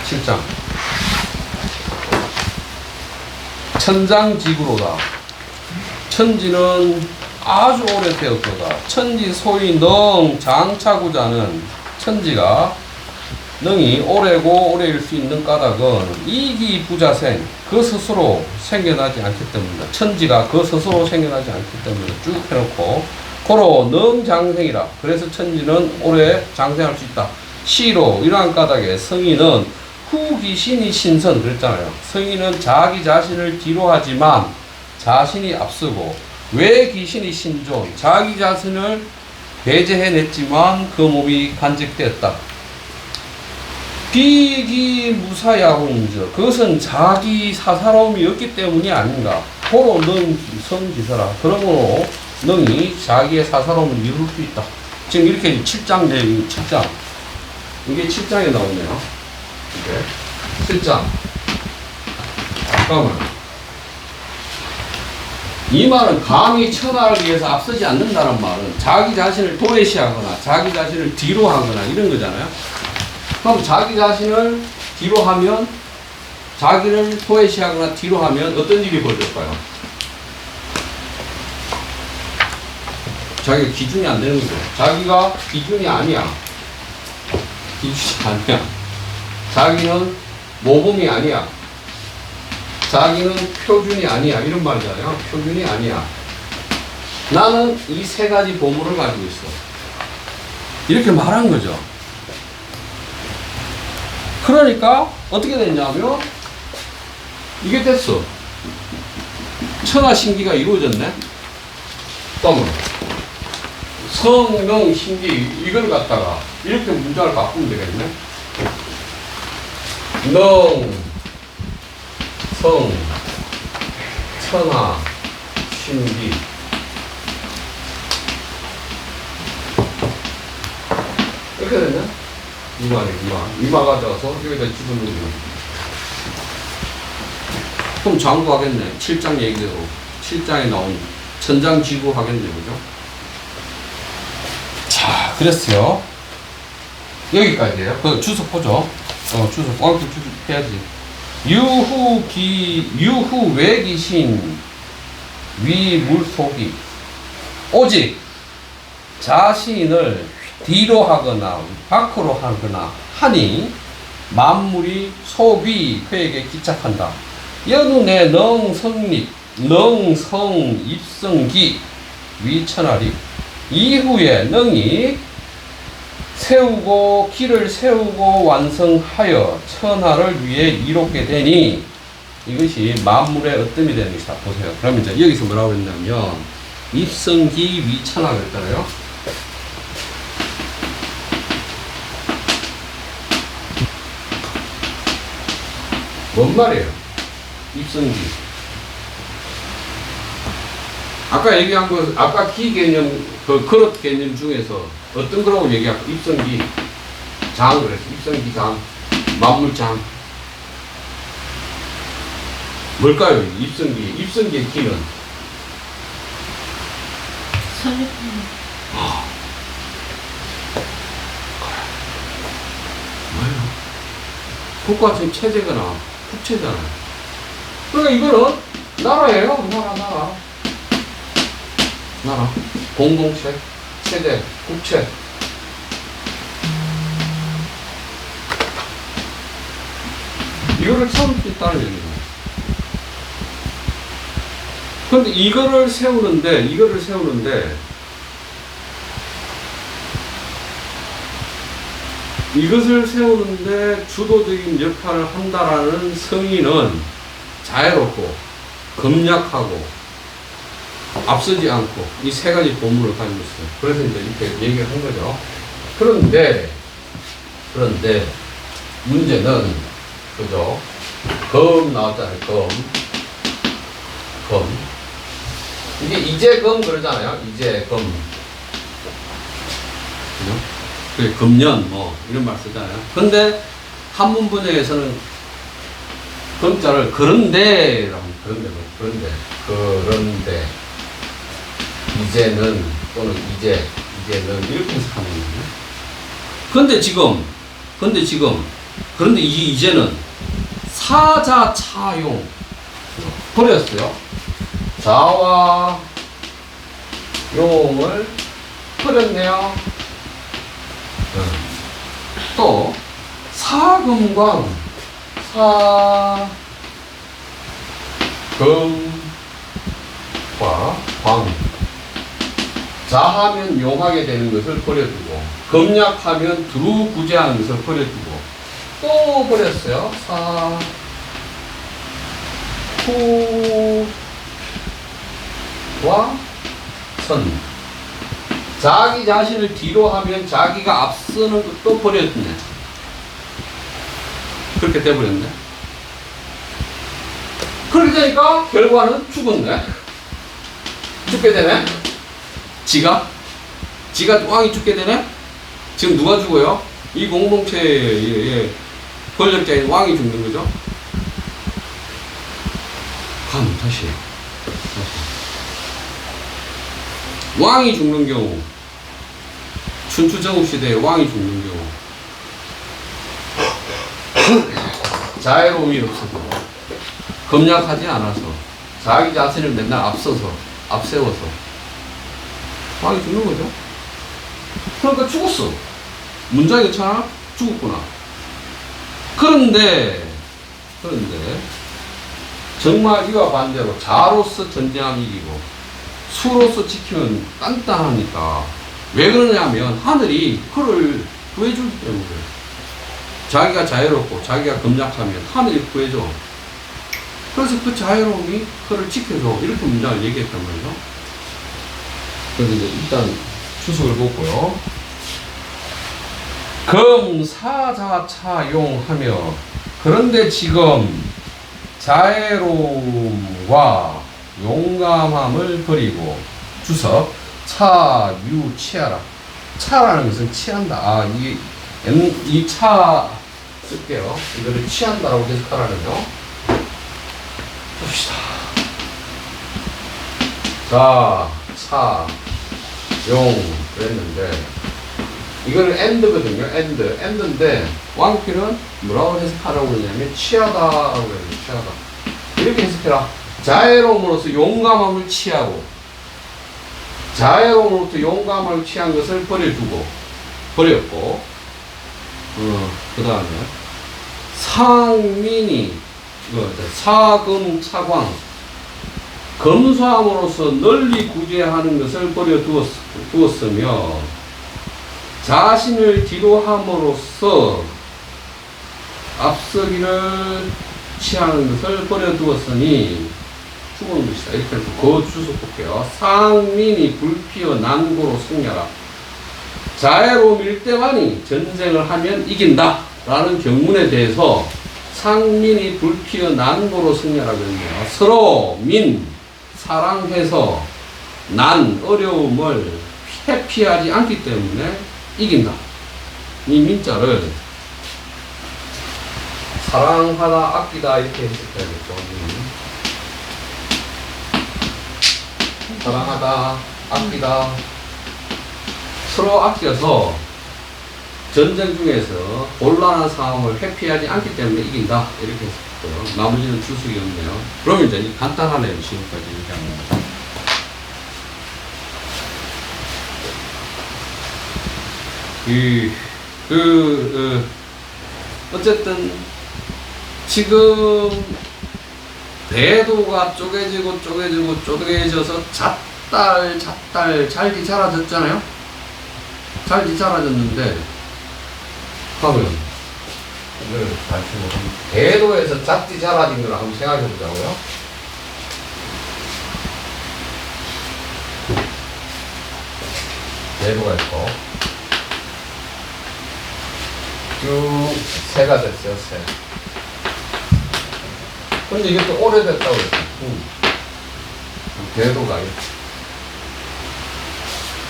7장. 천장지구로다. 천지는 아주 오래 되었도다. 천지 소위 능 장차구자는 천지가 능이 오래고 오래일 수 있는 까닭은 이기부자생 그 스스로 생겨나지 않기 때문이다. 천지가 그 스스로 생겨나지 않기 때문에 쭉 해놓고 고로 능장생이라. 그래서 천지는 오래 장생할 수 있다. 시로 이러한 까닭에 성인은 후기신이 신선 그랬잖아요. 성인은 자기 자신을 뒤로 하지만 자신이 앞서고 외기신이 신존 자기 자신을 배제해냈지만 그 몸이 간직되었다. 비기무사야홍저 그것은 자기 사사로움이 없기 때문이 아닌가. 고로 능 성기서라. 그러므로 능이 자기의 사사로움을 이룰 수 있다. 지금 이렇게 7장 내용 7장 이게 7장에 나오네요. 이게 7장. 잠깐만. 이 말은 감히 천하를 위해서 앞서지 않는다는 말은 자기 자신을 도외시하거나 자기 자신을 뒤로 하거나 이런 거잖아요. 그럼 자기 자신을 뒤로 하면 자기를 도외시하거나 뒤로 하면 어떤 일이 벌어질까요? 자기가 기준이 안 되는 거죠. 자기가 기준이 아니야. 기준이 아니야. 자기는 모범이 아니야. 자기는 표준이 아니야. 이런 말이잖아요. 표준이 아니야. 나는 이 세 가지 보물을 가지고 있어. 이렇게 말한 거죠. 그러니까 어떻게 됐냐면 이게 됐어. 천하신기가 이루어졌네. 덤으로. 성능 신기 이걸 갖다가 이렇게 문장을 바꾸면 되겠네. 능, 성, 천하, 신기. 이렇게 됐네. 이마네, 이마 가져와서 여기다 집어넣으면. 그럼 장구 하겠네. 7장 얘기대로. 7장에 나온 천장지구 하겠네. 그죠? 자, 그랬어요. 여기까지예요. 그 주소 보죠. 주소. 주소 해야지. 유후 외기신 위물속이 오직 자신을 뒤로 하거나 밖으로 하거나 하니 만물이 소비 그에게 기착한다. 연운의 능성립 능성 입성기 위천하리. 이후에 능이 세우고 길을 세우고 완성하여 천하를 위해 이롭게 되니 이것이 만물의 어뜸이 되는 것이다. 보세요. 그럼 이제 여기서 뭐라고 했냐면 입성기 위천하 그랬잖아요. 뭔 말이에요? 입성기. 아까 얘기한 거, 아까 기 개념, 그 그릇 개념 중에서 어떤 거라고 얘기할까? 입성기. 장 그랬어. 입성기 장. 만물장. 뭘까요? 입성기. 입성기의 기는? 뭐예요? 국가 지금 체제거나 국체잖아요. 그러니까 이거는 나라예요. 나라. 공동체, 체제, 국체. 이거를 세울 수 있다는 얘기예요. 그런데 이거를 세우는데 이것을 세우는데 주도적인 역할을 한다라는 성인은 자애롭고 검약하고 앞서지 않고 이 세 가지 본문을 가지고 있어요. 그래서 이제 이렇게 얘기를 한 거죠. 그런데 문제는 그죠? 검 나왔잖아요. 검. 이게 이제검 그러잖아요. 이제검. 그죠? 그 금년 뭐 이런 말 쓰잖아요. 근데 한문 번역에서는 검자를 그런데라고 그런데 이제는 또는 이제는 이렇게 해석하는 거예요. 그런데 이제는 사자차용 버렸어요. 자와 용을 버렸네요. 또 사금광 사금과 광 자하면 용하게 되는 것을 버려두고 검약하면 두루구제하는 것을 버려두고 또 버렸어요. 사후와 선 자기 자신을 뒤로 하면 자기가 앞서는 것도 버렸네. 그렇게 돼버렸네. 그렇게 되니까 결과는 죽었네. 죽게 되네. 지가 왕이 죽게 되네. 지금 누가 죽어요? 이 공동체의 권력자인 왕이 죽는 거죠. 다시. 왕이 죽는 경우, 춘추전국시대에 왕이 죽는 경우, 자애로움이 없어서, 검약하지 않아서, 자기 자신을 맨날 앞세워서, 왕이 죽는 거죠. 그러니까 죽었어. 문장이 괜찮아? 죽었구나. 그런데, 정말 이와 반대로 자로서 전쟁하면 이기고, 수로서 지키면 단단하니까. 왜 그러냐면 하늘이 그를 구해주기 때문에. 자기가 자유롭고 자기가 검약하면 하늘이 구해줘. 그래서 그 자유로움이 그를 지켜줘. 이렇게 문장을 얘기했단 말이죠. 그래서 이제 일단 추석을 보고요. 검사자차용하며 그런데 지금 자애로움과 용감함을 버리고 주석 차유치하라. 차라는 것은 취한다. 이 차 쓸게요. 이거를 취한다라고 해석하라는요. 봅시다. 자, 차, 용 그랬는데 이거는 end거든요. end인데 왕필은 뭐라고 해석하라고 그러냐면 취하다라고 그래요. 취하다. 이렇게 해석해라. 자애로움으로서 용감함을 취하고 자애로움으로부터 용감함을 취한 것을 버렸고 그 다음에 상민이 사금차광 검소함으로써 널리 구제하는 것을 버려두었으며 자신을 뒤로함으로써 앞서기를 취하는 것을 버려두었으니 죽은 것이다. 이렇게 해서 거주석 볼게요. 상민이 불피어 난고로 승려라. 자애로움일 때만이 전쟁을 하면 이긴다 라는 경문에 대해서 상민이 불피어 난고로 승려라 그랬네요. 서로 사랑해서 난 어려움을 회피하지 않기 때문에 이긴다. 이 민자를 사랑하다 아끼다 이렇게 해석해야겠죠. 사랑하다 아끼다 서로 아껴서 전쟁 중에서 곤란한 상황을 회피하지 않기 때문에 이긴다 이렇게 했었고요. 나머지는 주석이 없네요. 그럼 이제 간단하네요. 지금까지 이렇게 하는 거. 어쨌든 지금 대도가 쪼개져서 잘기 자라졌잖아요. 잘기 자라졌는데 하면 이걸 다시 보면 대도에서 짝지 자라진 걸 한번 생각해 보자고요. 대도가 있고 쭉 새가 됐어요. 새. 근데 이게 또 오래됐다고 그랬어. 대도가 있어.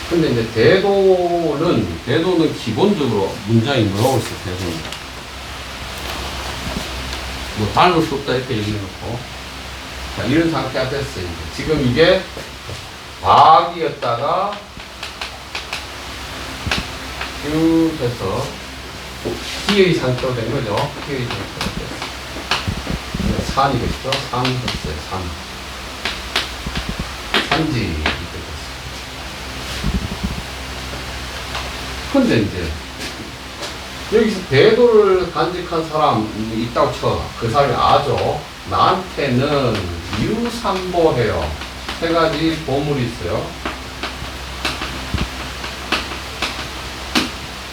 근데 이제 대도는 기본적으로 문장이 뭐라고 있어요, 대도는. 뭐, 닮을 수 없다, 이렇게 얘기해놓고. 자, 이런 상태가 됐어요. 이제. 지금 이게 박이었다가 쭉 해서 기의 상태로 된 거죠. 기의 상태로 됐어요. 산이겠죠? 산 했어요, 산. 산지, 이렇게 됐어요. 근데 이제 여기서 대도를 간직한 사람이 있다고 쳐. 그 사람이 아죠. 나한테는 유삼보해요. 세 가지 보물이 있어요.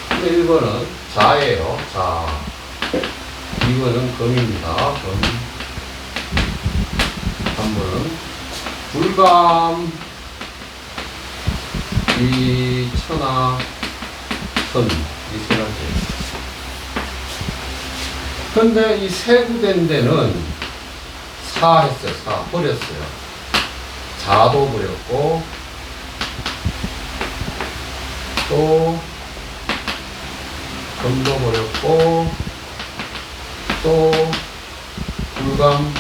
근데 1번은 자예요. 자. 2번은 금입니다. 금. 3번은 불감, 이 천하, 선, 이 세 가지. 근데 이 세구된 데는 사 했어요. 사. 버렸어요. 자도 버렸고, 또, 금도 버렸고, 또, 불감,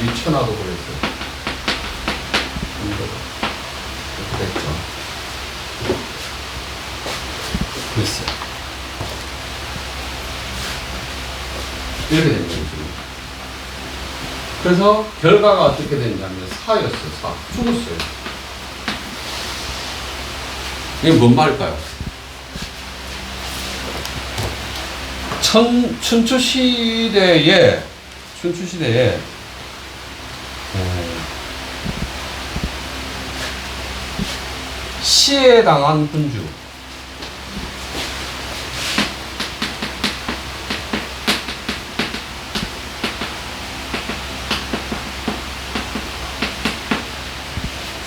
이 천하도 버렸어요. 금도. 이렇게 됐죠. 됐어요. 이렇게 된 거죠, 지금. 그래서 결과가 어떻게 됐냐면 사였어요, 사. 죽었어요. 이게 뭔 말일까요? 춘추시대에 시해 당한 군주.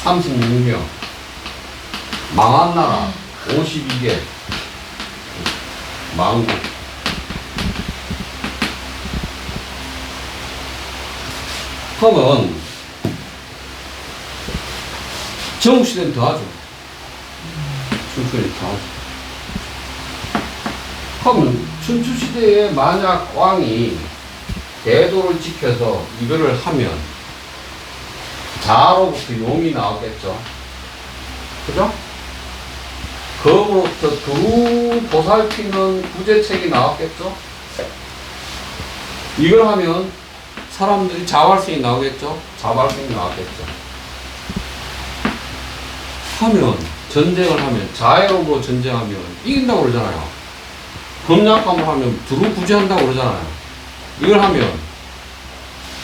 (36명) 망한 나라 52개 망국. 그러면 정시대는 더하죠. 춘추시대는 더하죠. 그러면 춘추시대에 만약 왕이 대도를 지켜서 이거를 하면 자로부터 용이 나오겠죠. 그죠? 검으로부터 두 보살피는 구제책이 나왔겠죠. 이걸 하면 사람들이 자발성이 나오겠죠. 자발성이 나왔겠죠. 하면 전쟁을 하면 자애로움으로 전쟁하면 이긴다고 그러잖아요. 검약함을 하면 두루 구제한다고 그러잖아요. 이걸 하면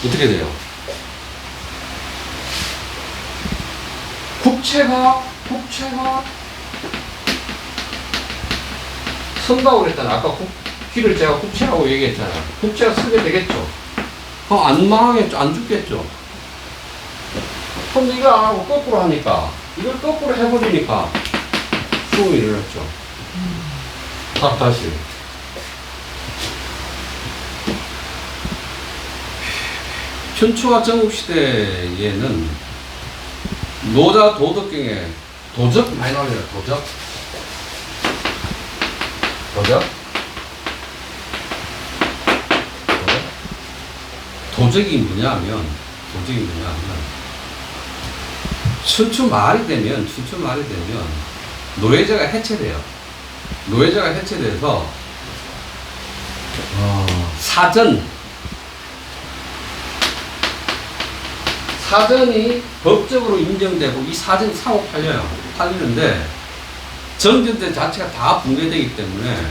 어떻게 돼요? 국채가 선다고 그랬잖아요. 아까 길을 제가 국채라고 얘기했잖아요. 국채가 서게 되겠죠. 그럼 안 망하겠죠. 안 죽겠죠. 근데 이거 안 하고 거꾸로 하니까, 이걸 거꾸로 해버리니까 수음이 일어났죠. 다시. 춘추와 전국시대에는 노자 도덕경에 도적 많이 나오잖아요. 도적이 뭐냐면 춘추 말이 되면 노예제가 해체돼요. 노예제가 해체돼서 사전이 법적으로 인정되고 이 사전이 사고 팔리는데 정전대 자체가 다 붕괴되기 때문에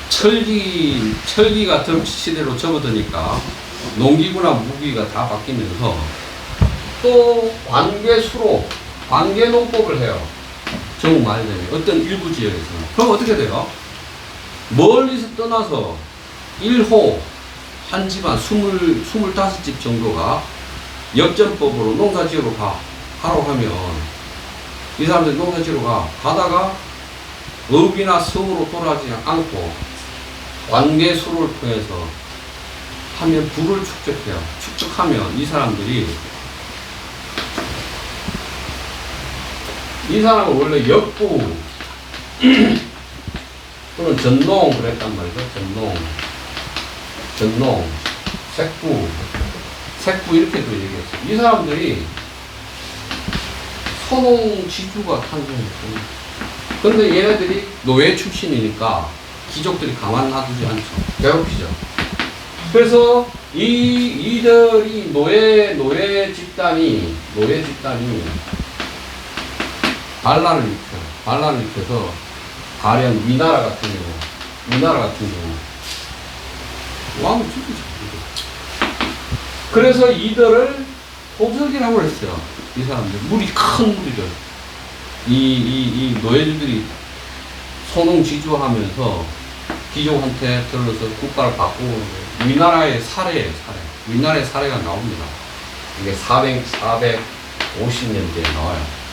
철기가 시대로 접어드니까 농기구나 무기가 다 바뀌면서 또 관계수로 관계농법을 해요. 전국 많이 되면 어떤 일부 지역에서는. 그럼 어떻게 돼요? 멀리서 떠나서 1호 한 집안 25집 정도가 역전법으로 농사지으러 가라고 하면 이 사람들이 농사지으러 가다가 읍이나 성으로 돌아가지 않고 관계수를 통해서 하면 부를 축적해요. 축적하면 이 사람들이 이 사람은 원래 역부 또는 전농 그랬단 말이죠. 전농, 색부 이렇게도 얘기했어요. 이 사람들이 소농지주가 탄생했습니다. 그런데 얘네들이 노예 출신이니까 귀족들이 가만 놔두지 않죠. 괴롭히죠. 그래서 이들이 노예 집단이 반란을 일으켜서 가령 위나라 같은 경우 왕을 죽이죠. 그래서 이들을 호적이라고 했어요. 이 사람들 무리 큰 무리들 이 노예주들이 소농지주하면서 귀족한테 들어서 국가를 바꾸고 위나라의 사례예요. 위나라의 사례가 나옵니다. 이게 450년대에 나와요.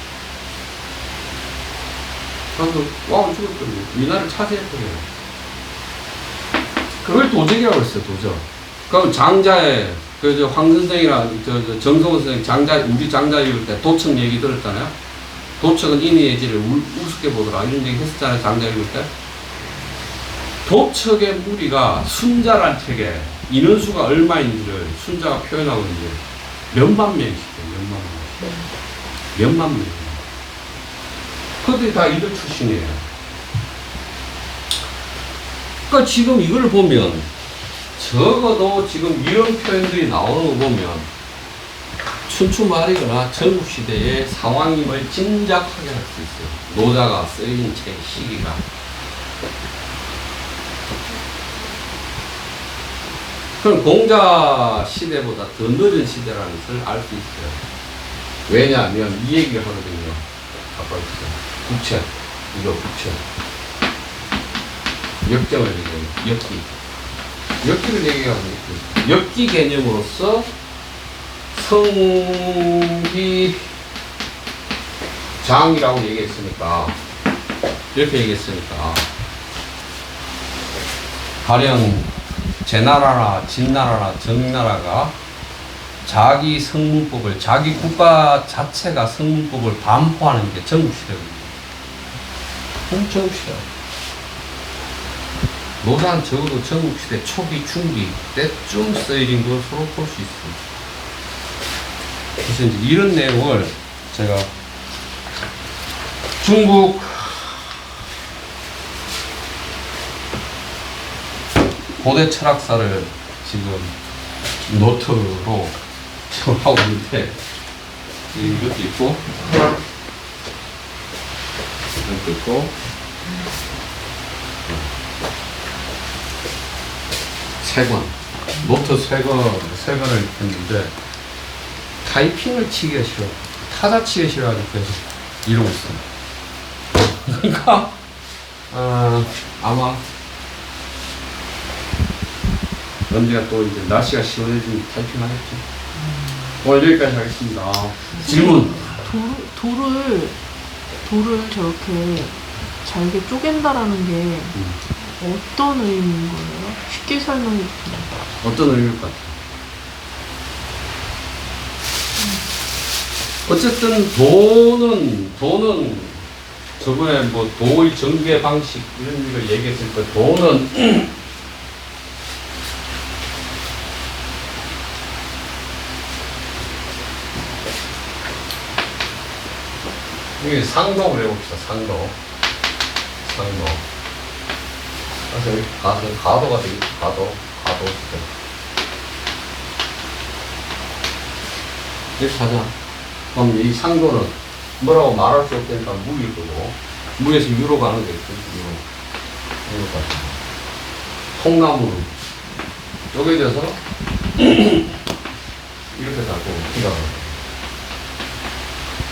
그래서 왕을 죽였더니 위나라를 차지해버려요. 그걸 도적이라고 했어요. 도적. 그럼 장자의 황 선생이랑 정성호 선생 우리 장자 읽을 때 도척 얘기 들었잖아요. 도척은 인의 예지를 우습게 보더라 이런 얘기 했었잖아요. 장자 읽을 때. 도척의 무리가 순자란 책에 인원수가 얼마인지를 순자가 표현하고 있는데 몇만 명씩 돼요. 몇만 명. 그들이 다 이들 출신이에요. 그러니까 지금 이걸 보면 적어도 지금 이런 표현들이 나오는 거 보면 춘추 말이거나 전국시대의 상황임을 짐작하게 할 수 있어요. 노자가 쓰인 책 시기가. 그럼 공자 시대보다 더 늦은 시대라는 것을 알 수 있어요. 왜냐하면 이 얘기를 하거든요. 아까 있어요. 국책. 이거 국책. 역정을 얘기해요. 역기를 얘기하고 있고. 역기 개념으로서 성기장이라고 얘기했으니까, 이렇게 얘기했으니까, 가령 제나라나 진나라나 정나라가 자기 성문법을, 자기 국가 자체가 성문법을 반포하는 게 전국시대거든요. 전국시대. 노사는 적어도 전국시대 초기, 중기 때쯤 쓰여진 것으로 볼 수 있습니다. 그래서 이제 이런 내용을 제가 중국 고대 철학사를 지금 노트로 지금 하고 있는데, 이것도 있고, 이것도 있고, 세 권, 노트 세 권을 했는데, 타이핑을 치기가 싫어. 타자 치기가 싫어가지고 계속 이러고 있어요. 그러니까, 아마, 언제가 또 이제 날씨가 시원해지면 타이핑 하겠지. 오늘 여기까지 하겠습니다. 질문. 돌을 저렇게 잘게 쪼갠다라는 게 어떤 의미인 거예요? 쉽게 설명해 주세요. 어떤 의미일 것 같아요? 어쨌든 돈은 저번에 뭐 도의 전개 방식 이런 걸 얘기했을 때 돈은 여기 상도를 해봅시다. 상도. 그래서 여기 가도가 되겠지. 가도. 이렇게 하자. 그럼 이 상도는 뭐라고 말할 수 없으니까 무일 거고, 무에서 유로 가는 게 있고, 유로가. 통나무는 쪼개져서 이렇게 달고, 기가.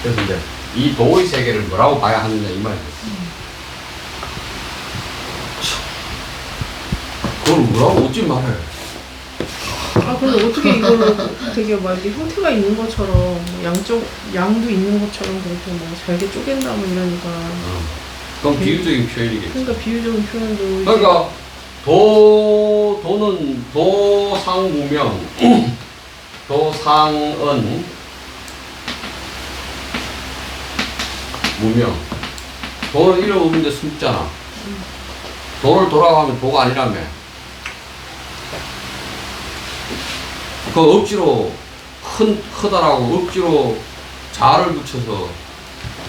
그래서 이제 이 도의 세계를 뭐라고 봐야 하느냐 이 말이에요. 그걸 뭐라고 어찌 말해. 아, 근데 어떻게 이거를 되게 막 이렇게 형태가 있는 것처럼, 뭐 양쪽, 양도 있는 것처럼 그렇게 뭐 잘게 쪼갠다 뭐 이러니까. 그럼 비유적인 표현이겠지. 그러니까 비유적인 표현도. 그러니까 도는 도상무명, 도상은 무명. 도는 이름 없는데 숨잖아. 도를 돌아가면 도가 아니라며. 그 억지로 크다라고 억지로 자를 붙여서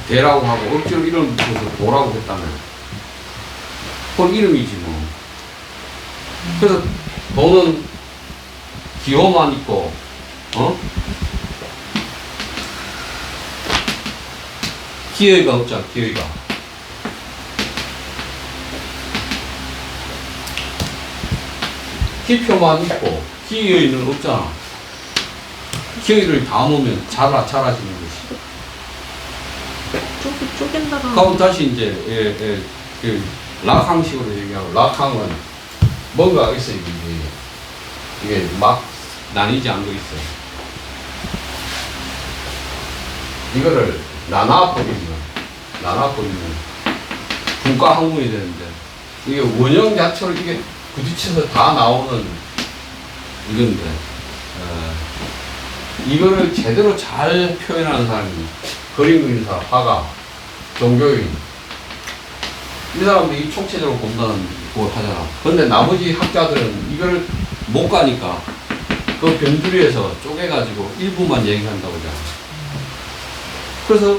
대라고 하고 억지로 이름을 붙여서 도라고 했다며. 그건 이름이지 뭐. 그래서 도는 기호만 있고, 기회가 없잖아, 기회가. 기표만 있고, 기회는 없잖아. 기회를 다 놓으면 자라지는 것이. 쪼갠다라는. 그럼 다시 이제, 그 락항식으로 얘기하고, 락항은 뭔가 있어요, 이게 막 나뉘지 않고 있어요. 이거를 나눠버리면 분과 학문이 되는데, 이게 원형 자체로 이게 부딪혀서 다 나오는 이건데, 이거를 제대로 잘 표현하는 사람이 그림 그리사, 화가, 종교인, 이 사람들이 총체적으로 본다는 걸 하잖아. 근데 나머지 학자들은 이걸 못 가니까 그 변두리에서 쪼개가지고 일부만 얘기한다고 하잖아. 그래서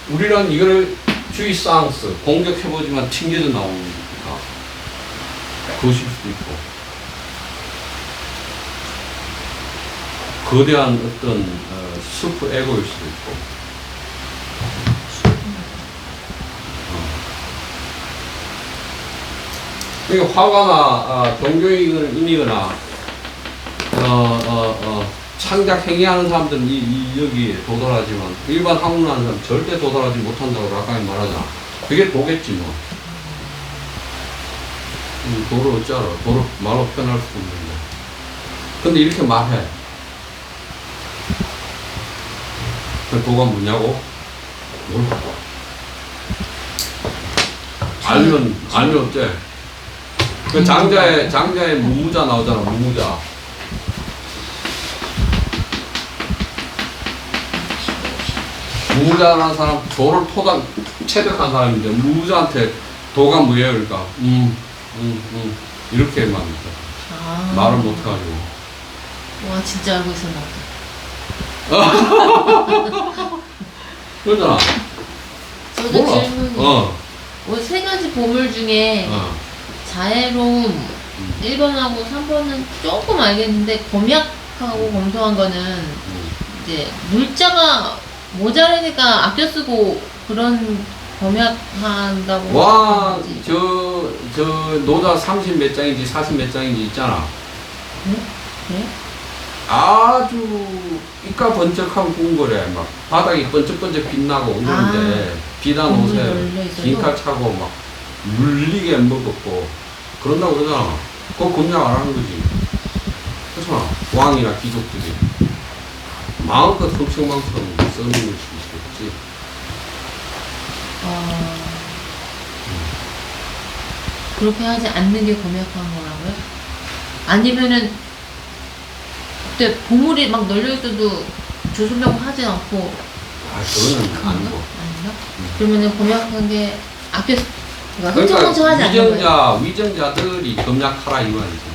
우리는 이거를 주의사항스, 공격해보지만 튕겨져 나오니까 그것일 수도 있고, 거대한 어떤 슈퍼 에고일 수도 있고. 그러니까 화가나 종교인이거나 창작 행위하는 사람들은 여기에 도달하지만 일반 학문하는 사람은 절대 도달하지 못한다고 락강이 말하잖아. 그게 도겠지 뭐. 도를 어찌 알아. 도를 말로 표현할 수도 없는데. 근데 이렇게 말해. 그 도가 뭐냐고? 몰라. 알면 어째? 그 장자의 무무자 나오잖아, 무무자. 무무자라는 사람, 도를 체득한 사람인데, 무무자한테 도가 뭐예요? 그러니까, 이렇게만 말을 못해가지고. 와, 진짜 알고 있었나 보다. 그러잖아. 저도 몰라. 질문이. 세 가지 보물 중에 자애로움 1번하고 3번은 조금 알겠는데, 검약하고 검소한 거는 이제 물자가 모자라니까 아껴 쓰고 그런 검약한다고. 와, 저 노자 30 몇 장인지 40 몇 장인지 있잖아. 네? 아주 이가 번쩍하고 구운 거래. 막 바닥이 번쩍번쩍 빛나고 그런데 비단 옷에 긴 칼 차고 막 물리게 먹었고 그런다고 그러잖아. 그거 검약 안 하는 거지. 그렇잖아. 왕이나 귀족들이 마음껏 흥청망청 써는 걸 수도 있겠지. 그렇게 하지 않는 게 검약한 거라고요? 아니면은 그때 보물이 막 널려있어도 조술려고 하지 않고. 그거는 아니고. 아닌가? 그러면은 검약한 게 그러니까 흥청망청하지 않는 거예요? 위정자들이 검약하라 이 말이지.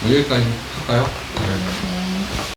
여기까지 할까요?